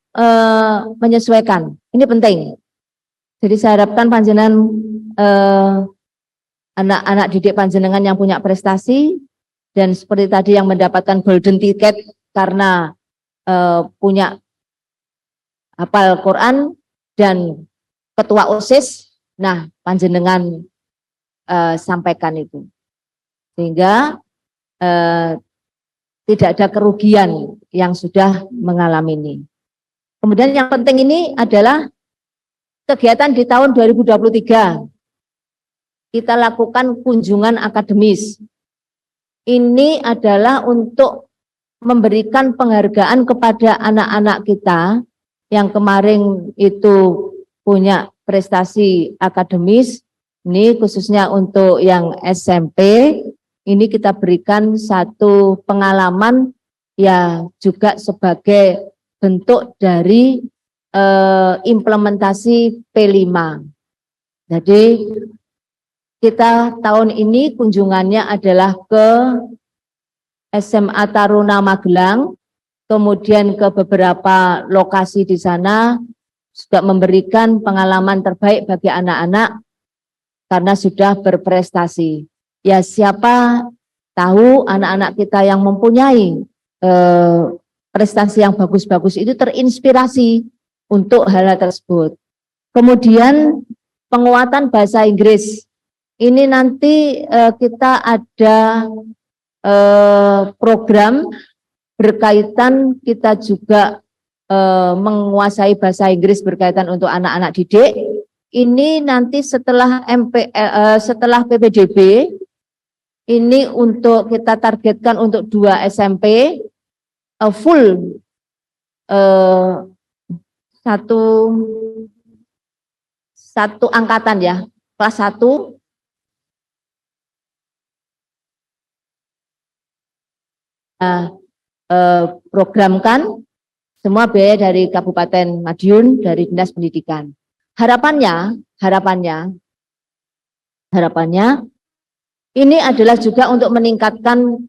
menyesuaikan. Ini penting. Jadi saya harapkan panjenengan anak-anak didik panjenengan yang punya prestasi dan seperti tadi yang mendapatkan golden ticket karena punya hafal Quran dan ketua OSIS, nah panjenengan sampaikan itu. Sehingga tidak ada kerugian yang sudah mengalami ini. Kemudian yang penting ini adalah kegiatan di tahun 2023. Kita lakukan kunjungan akademis. Ini adalah untuk memberikan penghargaan kepada anak-anak kita yang kemarin itu punya prestasi akademis. Ini khususnya untuk yang SMP, ini kita berikan satu pengalaman ya juga sebagai bentuk dari implementasi P5. Jadi kita tahun ini kunjungannya adalah ke SMA Taruna Magelang, kemudian ke beberapa lokasi di sana, juga memberikan pengalaman terbaik bagi anak-anak karena sudah berprestasi. Ya siapa tahu anak-anak kita yang mempunyai prestasi yang bagus-bagus itu terinspirasi untuk hal tersebut. Kemudian penguatan bahasa Inggris. Ini nanti kita ada program berkaitan, kita juga menguasai bahasa Inggris berkaitan untuk anak-anak didik. Ini nanti setelah setelah PPDB, ini untuk kita targetkan untuk 2 SMP full satu angkatan ya, kelas 1 programkan semua biaya dari Kabupaten Madiun, dari Dinas Pendidikan. Harapannya ini adalah juga untuk meningkatkan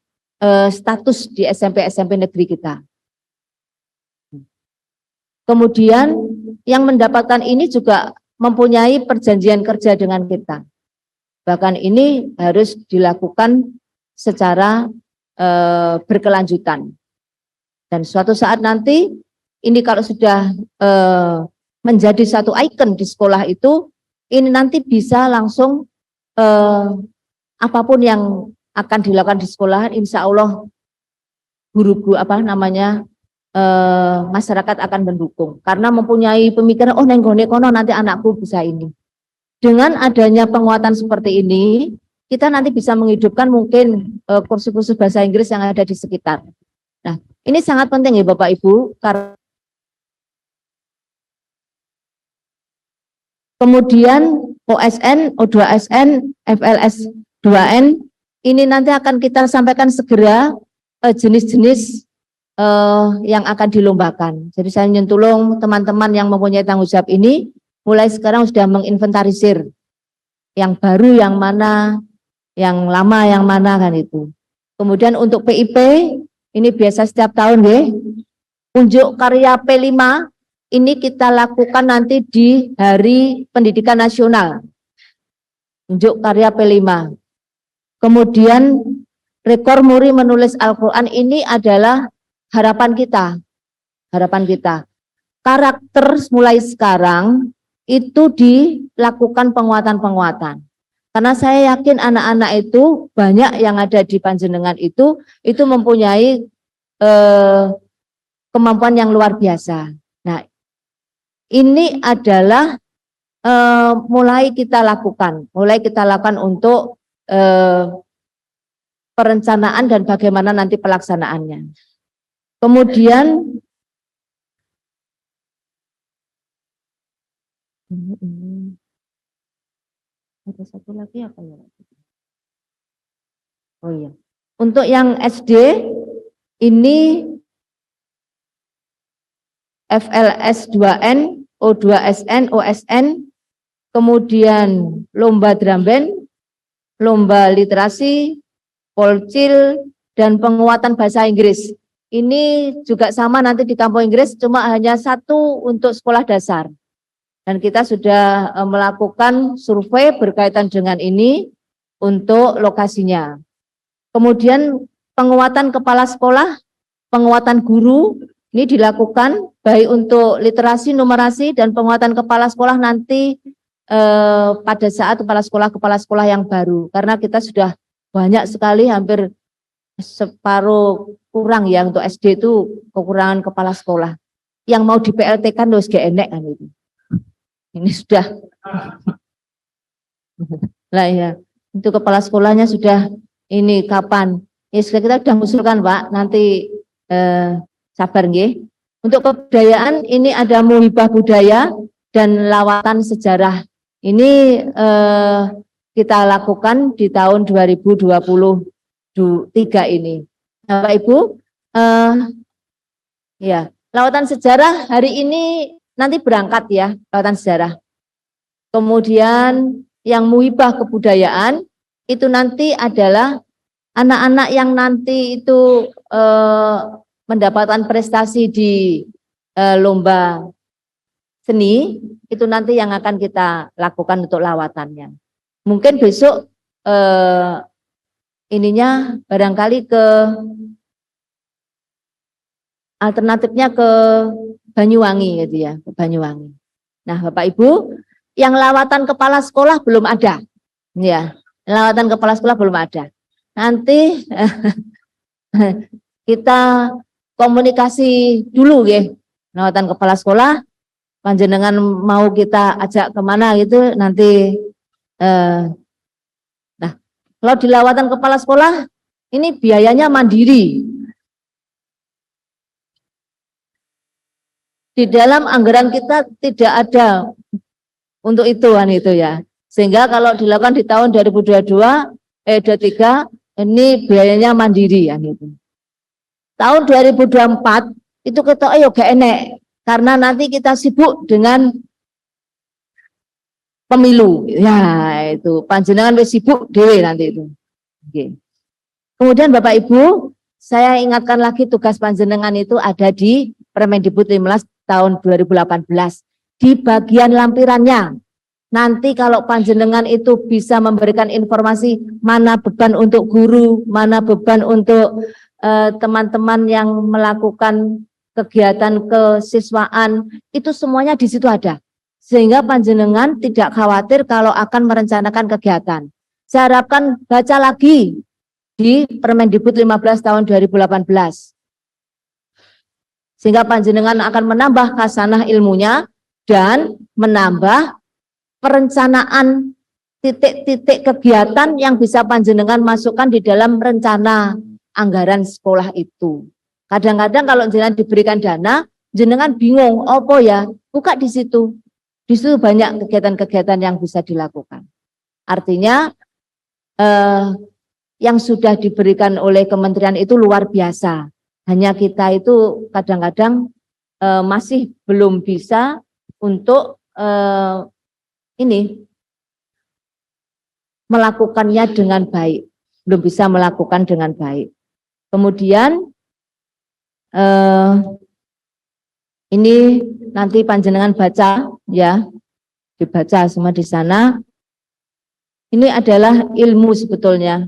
status di SMP-SMP negeri kita. Kemudian yang mendapatkan ini juga mempunyai perjanjian kerja dengan kita. Bahkan ini harus dilakukan secara berkelanjutan. Dan suatu saat nanti ini kalau sudah menjadi satu ikon di sekolah itu, ini nanti bisa langsung apapun yang akan dilakukan di sekolahan, insya Allah guru-guru masyarakat akan mendukung karena mempunyai pemikiran nenggone kono nanti anakku bisa ini. Dengan adanya penguatan seperti ini, kita nanti bisa menghidupkan mungkin kursus-kursus bahasa Inggris yang ada di sekitar. Nah, ini sangat penting ya Bapak Ibu, karena kemudian OSN, O2SN, FLS 2N, ini nanti akan kita sampaikan segera jenis-jenis yang akan dilombakan. Jadi saya nyentulung teman-teman yang mempunyai tanggung jawab ini, mulai sekarang sudah menginventarisir yang baru yang mana, yang lama yang mana kan itu. Kemudian untuk PIP, ini biasa setiap tahun ya, unjuk karya P5, ini kita lakukan nanti di Hari Pendidikan Nasional. Unjuk karya P5. Kemudian rekor muri menulis Al-Quran ini adalah harapan kita. Harapan kita. Karakter mulai sekarang itu dilakukan penguatan-penguatan. Karena saya yakin anak-anak itu banyak yang ada di Panjenengan itu mempunyai kemampuan yang luar biasa. Nah, ini adalah mulai kita lakukan untuk perencanaan dan bagaimana nanti pelaksanaannya. Kemudian ada satu lagi apa ya? Oh iya, untuk yang SD ini FLS 2N, O2SN, OSN, kemudian lomba drum band, lomba literasi, polcil, dan penguatan bahasa Inggris. Ini juga sama nanti di Kampung Inggris, cuma hanya satu untuk sekolah dasar. Dan kita sudah melakukan survei berkaitan dengan ini untuk lokasinya. Kemudian penguatan kepala sekolah, penguatan guru, ini dilakukan baik untuk literasi, numerasi, dan penguatan kepala sekolah nanti pada saat kepala sekolah yang baru. Karena kita sudah banyak sekali, hampir separuh kurang ya untuk SD itu kekurangan kepala sekolah. Yang mau di PLT kan harus gak enek kan itu. Ini sudah. Lah ya, untuk kepala sekolahnya sudah ini kapan? Ya kita sudah mengusulkan Pak, nanti sabar nggih. Untuk kebudayaan ini ada muhibah budaya dan lawatan sejarah. Ini kita lakukan di tahun 2023 ini. Bapak Ibu, ya lawatan sejarah hari ini nanti berangkat ya, lawatan sejarah. Kemudian yang muhibah kebudayaan itu nanti adalah anak-anak yang nanti itu mendapatkan prestasi di lomba seni, itu nanti yang akan kita lakukan untuk lawatannya. Mungkin besok ininya barangkali ke alternatifnya ke Banyuwangi gitu ya, ke Banyuwangi. Nah, Bapak Ibu, yang lawatan kepala sekolah belum ada. Ya, lawatan kepala sekolah belum ada. Nanti kita komunikasi dulu ya. Lawatan kepala sekolah, panjenengan mau kita ajak kemana gitu nanti. Nah, kalau di lawatan kepala sekolah ini biayanya mandiri. Di dalam anggaran kita tidak ada untuk itu kan itu ya. Sehingga kalau dilakukan di tahun 2023 ini biayanya mandiri kan itu. Tahun 2024 itu kita ayo gak enek karena nanti kita sibuk dengan pemilu. Ya, itu panjenengan wis sibuk dhewe nanti itu. Oke. Kemudian Bapak Ibu, saya ingatkan lagi tugas panjenengan itu ada di Permendikbud 15 tahun 2018 di bagian lampirannya. Nanti kalau panjenengan itu bisa memberikan informasi mana beban untuk guru, mana beban untuk teman-teman yang melakukan kegiatan kesiswaan, itu semuanya di situ ada. Sehingga panjenengan tidak khawatir kalau akan merencanakan kegiatan. Saya harapkan baca lagi di Permendikbud 15 tahun 2018. Sehingga panjenengan akan menambah khasanah ilmunya dan menambah perencanaan titik-titik kegiatan yang bisa panjenengan masukkan di dalam rencana anggaran sekolah itu. Kadang-kadang kalau jenengan diberikan dana, jenengan bingung, apa ya? Buka di situ. Di situ banyak kegiatan-kegiatan yang bisa dilakukan. Artinya yang sudah diberikan oleh kementerian itu luar biasa. Hanya kita itu kadang-kadang masih belum bisa untuk melakukannya dengan baik. Belum bisa melakukan dengan baik. Kemudian ini nanti panjenengan baca ya, dibaca semua di sana. Ini adalah ilmu sebetulnya.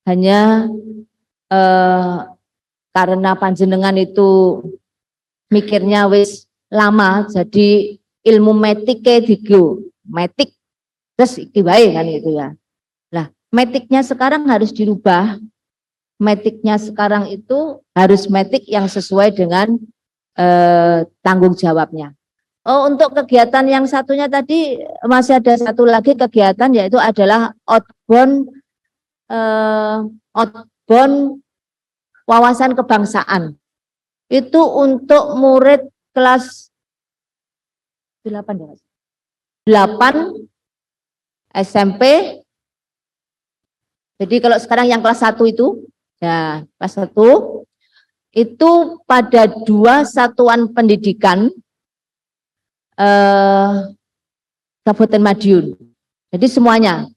Hanya karena panjenengan itu mikirnya wis lama, jadi ilmu metike digo, metik terus iki wae kan itu ya. Nah, metiknya sekarang harus dirubah. Metiknya sekarang itu harus metik yang sesuai dengan tanggung jawabnya. Oh, untuk kegiatan yang satunya tadi masih ada satu lagi kegiatan, yaitu adalah outbound wawasan kebangsaan. Itu untuk murid kelas 8 SMP. Jadi kalau sekarang yang kelas 1 itu, ya kelas 1 itu pada 2 satuan pendidikan Kabupaten Madiun. Jadi semuanya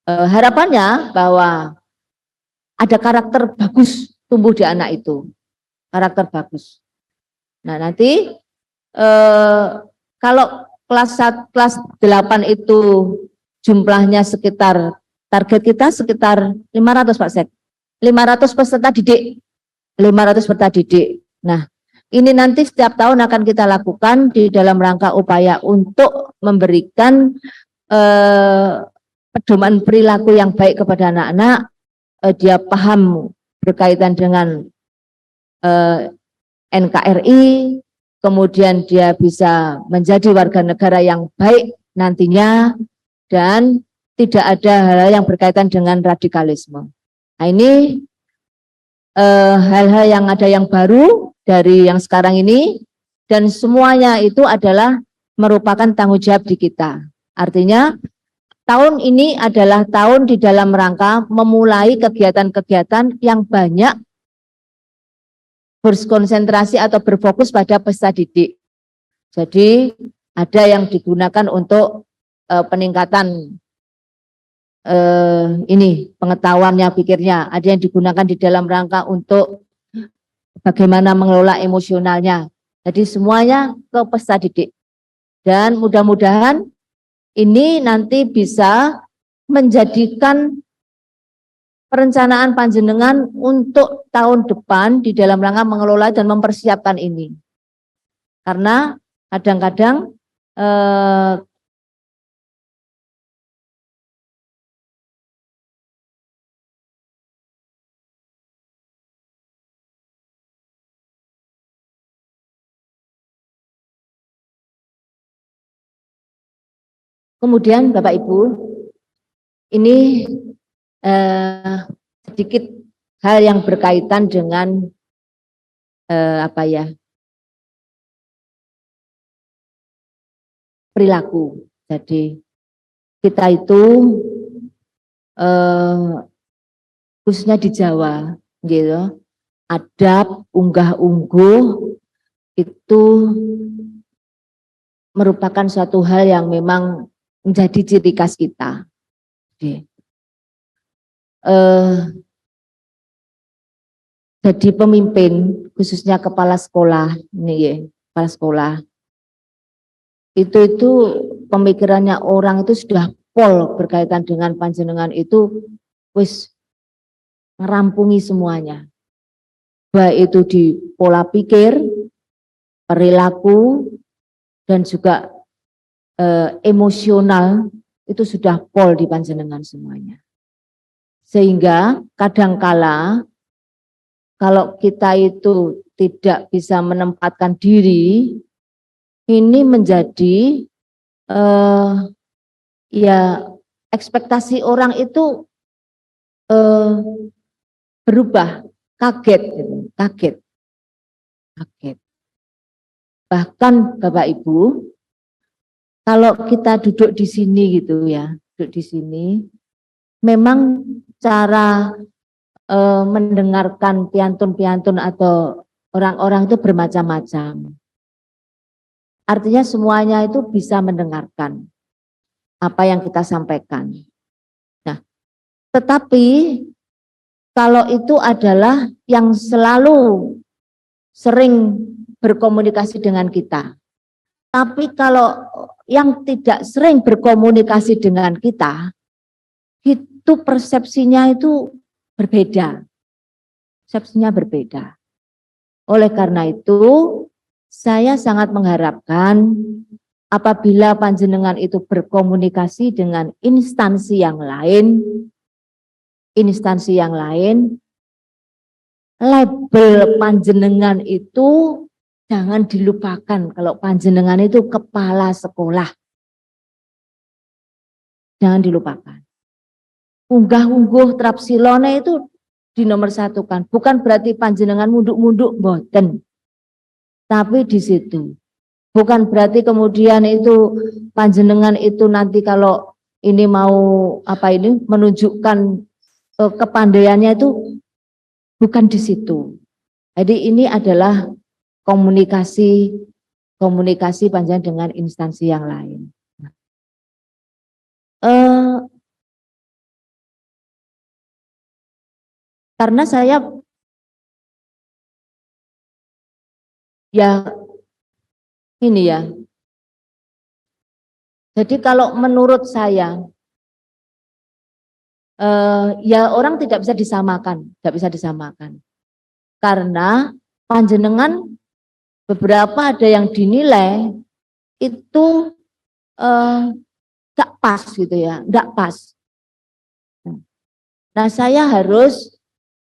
harapannya bahwa ada karakter bagus tumbuh di anak itu, karakter bagus. Nah nanti kalau kelas 8 itu jumlahnya sekitar, target kita sekitar 500 Pak Sek, 500 peserta didik, 500 peserta didik. Nah ini nanti setiap tahun akan kita lakukan di dalam rangka upaya untuk memberikan pedoman perilaku yang baik kepada anak-anak. Dia paham berkaitan dengan NKRI, kemudian dia bisa menjadi warga negara yang baik nantinya, dan tidak ada hal-hal yang berkaitan dengan radikalisme. Nah ini hal-hal yang ada yang baru dari yang sekarang ini, dan semuanya itu adalah merupakan tanggung jawab di kita. Artinya tahun ini adalah tahun di dalam rangka memulai kegiatan-kegiatan yang banyak berkonsentrasi atau berfokus pada peserta didik. Jadi ada yang digunakan untuk peningkatan pengetahuannya, pikirnya. Ada yang digunakan di dalam rangka untuk bagaimana mengelola emosionalnya. Jadi semuanya ke peserta didik. Dan mudah-mudahan ini nanti bisa menjadikan perencanaan panjenengan untuk tahun depan di dalam rangka mengelola dan mempersiapkan ini. Karena kadang-kadang kemudian Bapak Ibu, ini sedikit hal yang berkaitan dengan perilaku. Jadi kita itu khususnya di Jawa, gitu, adab, unggah-ungguh itu merupakan suatu hal yang memang menjadi ciri khas kita. Jadi pemimpin, khususnya kepala sekolah, ini ya, kepala sekolah, itu pemikirannya orang itu sudah pol berkaitan dengan panjenengan itu wis ngerampungi semuanya. Baik itu di pola pikir, perilaku, dan juga emosional, itu sudah pol di panjenengan semuanya. Sehingga kadangkala kalau kita itu tidak bisa menempatkan diri, ini menjadi ya ekspektasi orang itu berubah, kaget gitu. kaget. Bahkan Bapak Ibu, kalau kita duduk di sini gitu ya, duduk di sini, memang cara mendengarkan piantun-piantun atau orang-orang itu bermacam-macam. Artinya semuanya itu bisa mendengarkan apa yang kita sampaikan. Nah, tetapi kalau itu adalah yang selalu sering berkomunikasi dengan kita. Tapi kalau yang tidak sering berkomunikasi dengan kita, itu persepsinya itu berbeda. Persepsinya berbeda. Oleh karena itu, saya sangat mengharapkan apabila panjenengan itu berkomunikasi dengan instansi yang lain, label panjenengan itu jangan dilupakan kalau panjenengan itu kepala sekolah. Jangan dilupakan. Unggah-ungguh trapsilone itu dinomorsatukan. Bukan berarti panjenengan munduk-munduk boten. Tapi di situ. Bukan berarti kemudian itu panjenengan itu nanti kalau ini mau menunjukkan kepandaiannya itu bukan di situ. Jadi ini adalah komunikasi panjenengan dengan instansi yang lain. Karena saya ya ini ya. Jadi kalau menurut saya ya orang tidak bisa disamakan, karena panjenengan beberapa ada yang dinilai itu nggak pas gitu ya, nggak pas. Nah, saya harus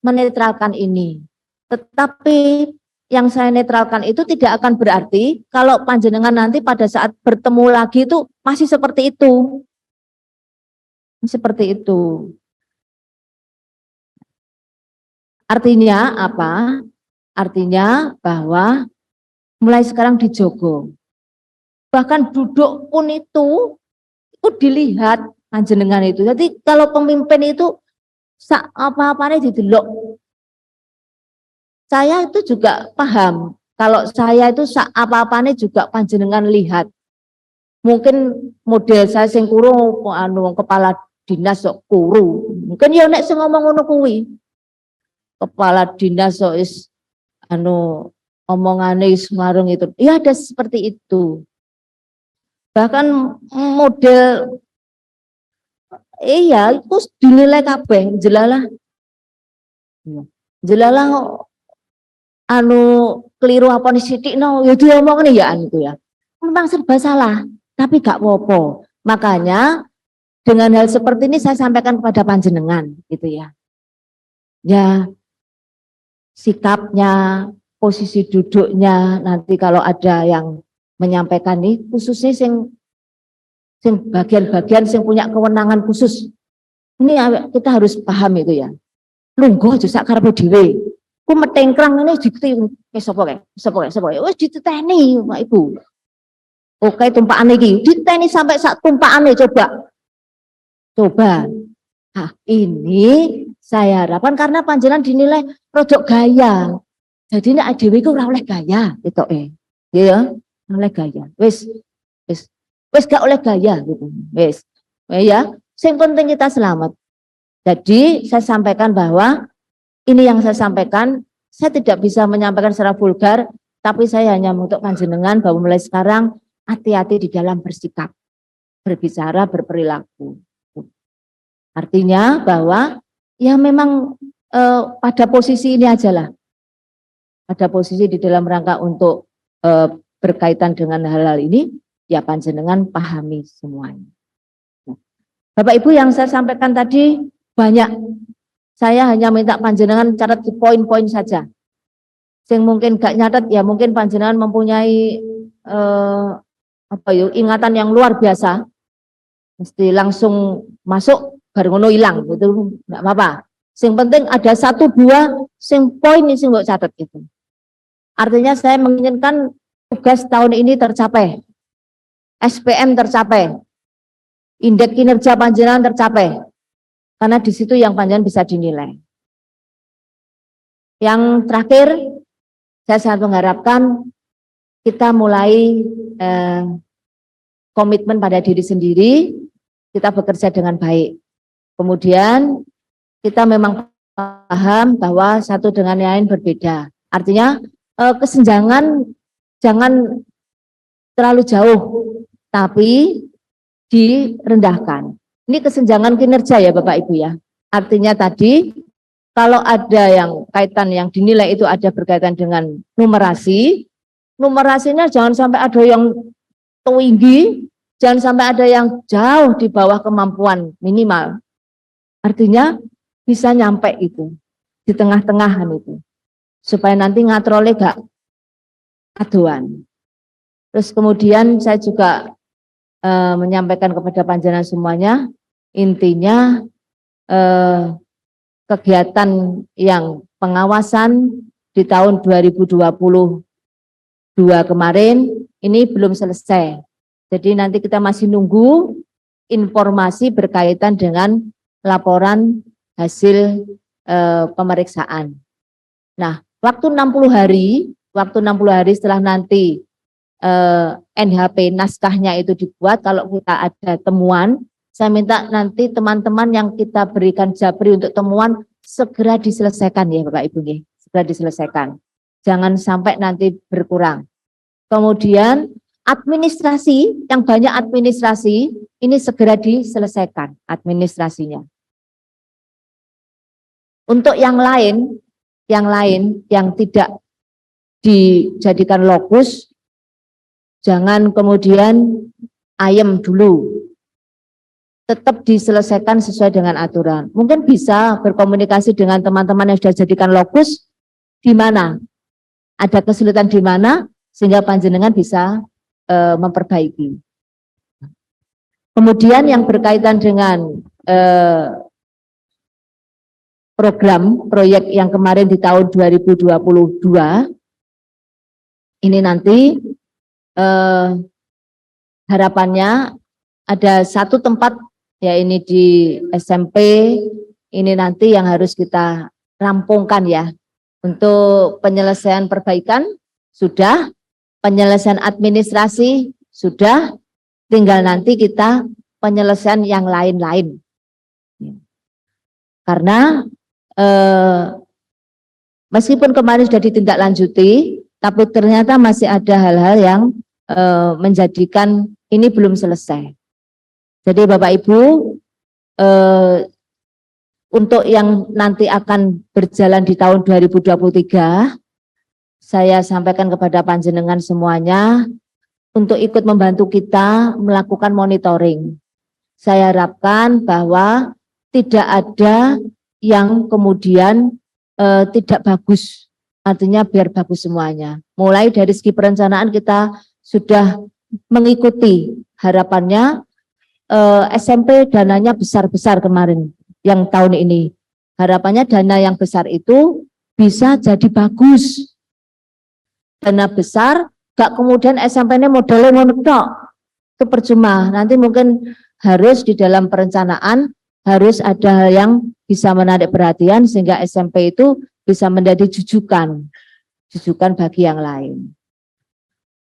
menetralkan ini. Tetapi yang saya netralkan itu tidak akan berarti kalau panjenengan nanti pada saat bertemu lagi itu masih seperti itu. Seperti itu. Artinya apa? Artinya bahwa mulai sekarang dijogo. Bahkan duduk pun itu dilihat panjenengan itu. Jadi kalau pemimpin itu apa-apanya didelok. Saya itu juga paham. Kalau saya itu apa-apanya juga panjenengan lihat. Mungkin model saya sing kuru kepala dinas sok kuru. Mungkin ya nek sing ngomong ngono kuwi. Kepala dinas sok is omongane is marung itu. Ya ada seperti itu. Bahkan model iya itu dinilai kabeh jelalah. Jelalah keliru apa nih sidik ya diomongin ya itu ya. Memang serba salah, tapi gak apa-apa. Makanya dengan hal seperti ini saya sampaikan kepada panjenengan gitu ya. Ya sikapnya, posisi duduknya nanti kalau ada yang menyampaikan nih khususnya sing bagian-bagian sing punya kewenangan khusus. Ini kita harus paham itu ya. Lungguh aja sak karepe dhewe. Ku metengkrang ini dikti sapa kae wis diteteni Pak Ibu. Oke tumpakane iki diteni sampai sak tumpakane coba. Nah, ini saya harapkan karena panjenengan dinilai rodok gaya. Jadi nek dhewe iku ora oleh gaya ketoke. Ya, oleh gaya. Wis gak oleh gaya gitu. Wis. Ya, sing penting kita selamat. Jadi saya sampaikan bahwa ini yang saya sampaikan, saya tidak bisa menyampaikan secara vulgar, tapi saya hanya untuk panjenengan bahwa mulai sekarang hati-hati di dalam bersikap, berbicara, berperilaku. Artinya bahwa ya memang pada posisi ini aja lah, pada posisi di dalam rangka untuk berkaitan dengan hal-hal ini, ya panjenengan pahami semuanya. Bapak Ibu yang saya sampaikan tadi banyak. Saya hanya minta panjenengan catat di poin-poin saja. Yang mungkin gak nyatet ya mungkin panjenengan mempunyai ingatan yang luar biasa. Mesti langsung masuk baru ngono hilang gitu enggak apa-apa. Sing penting ada 1-2 sing poin sing mbok catet itu. Artinya saya menginginkan tugas tahun ini tercapai, SPM tercapai, indeks kinerja panjenengan tercapai, karena di situ yang panjenengan bisa dinilai. Yang terakhir, saya sangat mengharapkan kita mulai komitmen pada diri sendiri, kita bekerja dengan baik. Kemudian kita memang paham bahwa satu dengan yang lain berbeda. Artinya kesenjangan jangan terlalu jauh, tapi direndahkan. Ini kesenjangan kinerja ya Bapak Ibu ya. Artinya tadi kalau ada yang kaitan yang dinilai itu ada berkaitan dengan numerasi, numerasinya jangan sampai ada yang tinggi, jangan sampai ada yang jauh di bawah kemampuan minimal. Artinya bisa nyampe itu, di tengah-tengahan itu. Supaya nanti ngatrole gak aduan. Terus kemudian saya juga menyampaikan kepada panjenengan semuanya, intinya kegiatan yang pengawasan di tahun 2022 kemarin ini belum selesai. Jadi nanti kita masih nunggu informasi berkaitan dengan laporan hasil pemeriksaan. Nah, waktu 60 hari setelah nanti NHP naskahnya itu dibuat, kalau kita ada temuan, saya minta nanti teman-teman yang kita berikan japri untuk temuan segera diselesaikan ya Bapak Ibu nih, segera diselesaikan. Jangan sampai nanti berkurang. Kemudian administrasi, yang banyak administrasi, ini segera diselesaikan administrasinya. Untuk yang lain yang tidak dijadikan lokus, jangan kemudian ayem dulu. Tetap diselesaikan sesuai dengan aturan. Mungkin bisa berkomunikasi dengan teman-teman yang sudah jadikan lokus, di mana ada kesulitan di mana, sehingga panjenengan bisa memperbaiki. Kemudian yang berkaitan dengan proyek yang kemarin di tahun 2022, ini nanti harapannya ada satu tempat, ya ini di SMP, ini nanti yang harus kita rampungkan ya. Untuk penyelesaian perbaikan sudah, penyelesaian administrasi sudah, tinggal nanti kita penyelesaian yang lain-lain. Karena meskipun kemarin sudah ditindaklanjuti, tapi ternyata masih ada hal-hal yang menjadikan ini belum selesai. Jadi Bapak Ibu, untuk yang nanti akan berjalan di tahun 2023, saya sampaikan kepada panjenengan semuanya untuk ikut membantu kita melakukan monitoring. Saya harapkan bahwa tidak ada yang kemudian tidak bagus, artinya biar bagus semuanya. Mulai dari segi perencanaan kita sudah mengikuti, harapannya SMP dananya besar-besar kemarin, yang tahun ini. Harapannya dana yang besar itu bisa jadi bagus. Dana besar, gak kemudian SMP-nya modelnya ngono, itu percuma. Nanti mungkin harus di dalam perencanaan, harus ada hal yang bisa menarik perhatian sehingga SMP itu bisa menjadi jujukan bagi yang lain.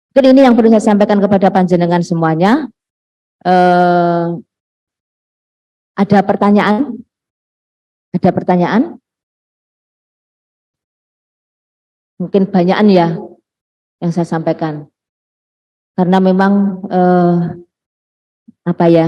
Mungkin ini yang perlu saya sampaikan kepada panjenengan semuanya. Ada pertanyaan? Ada pertanyaan? Mungkin banyakan ya yang saya sampaikan. Karena memang apa ya?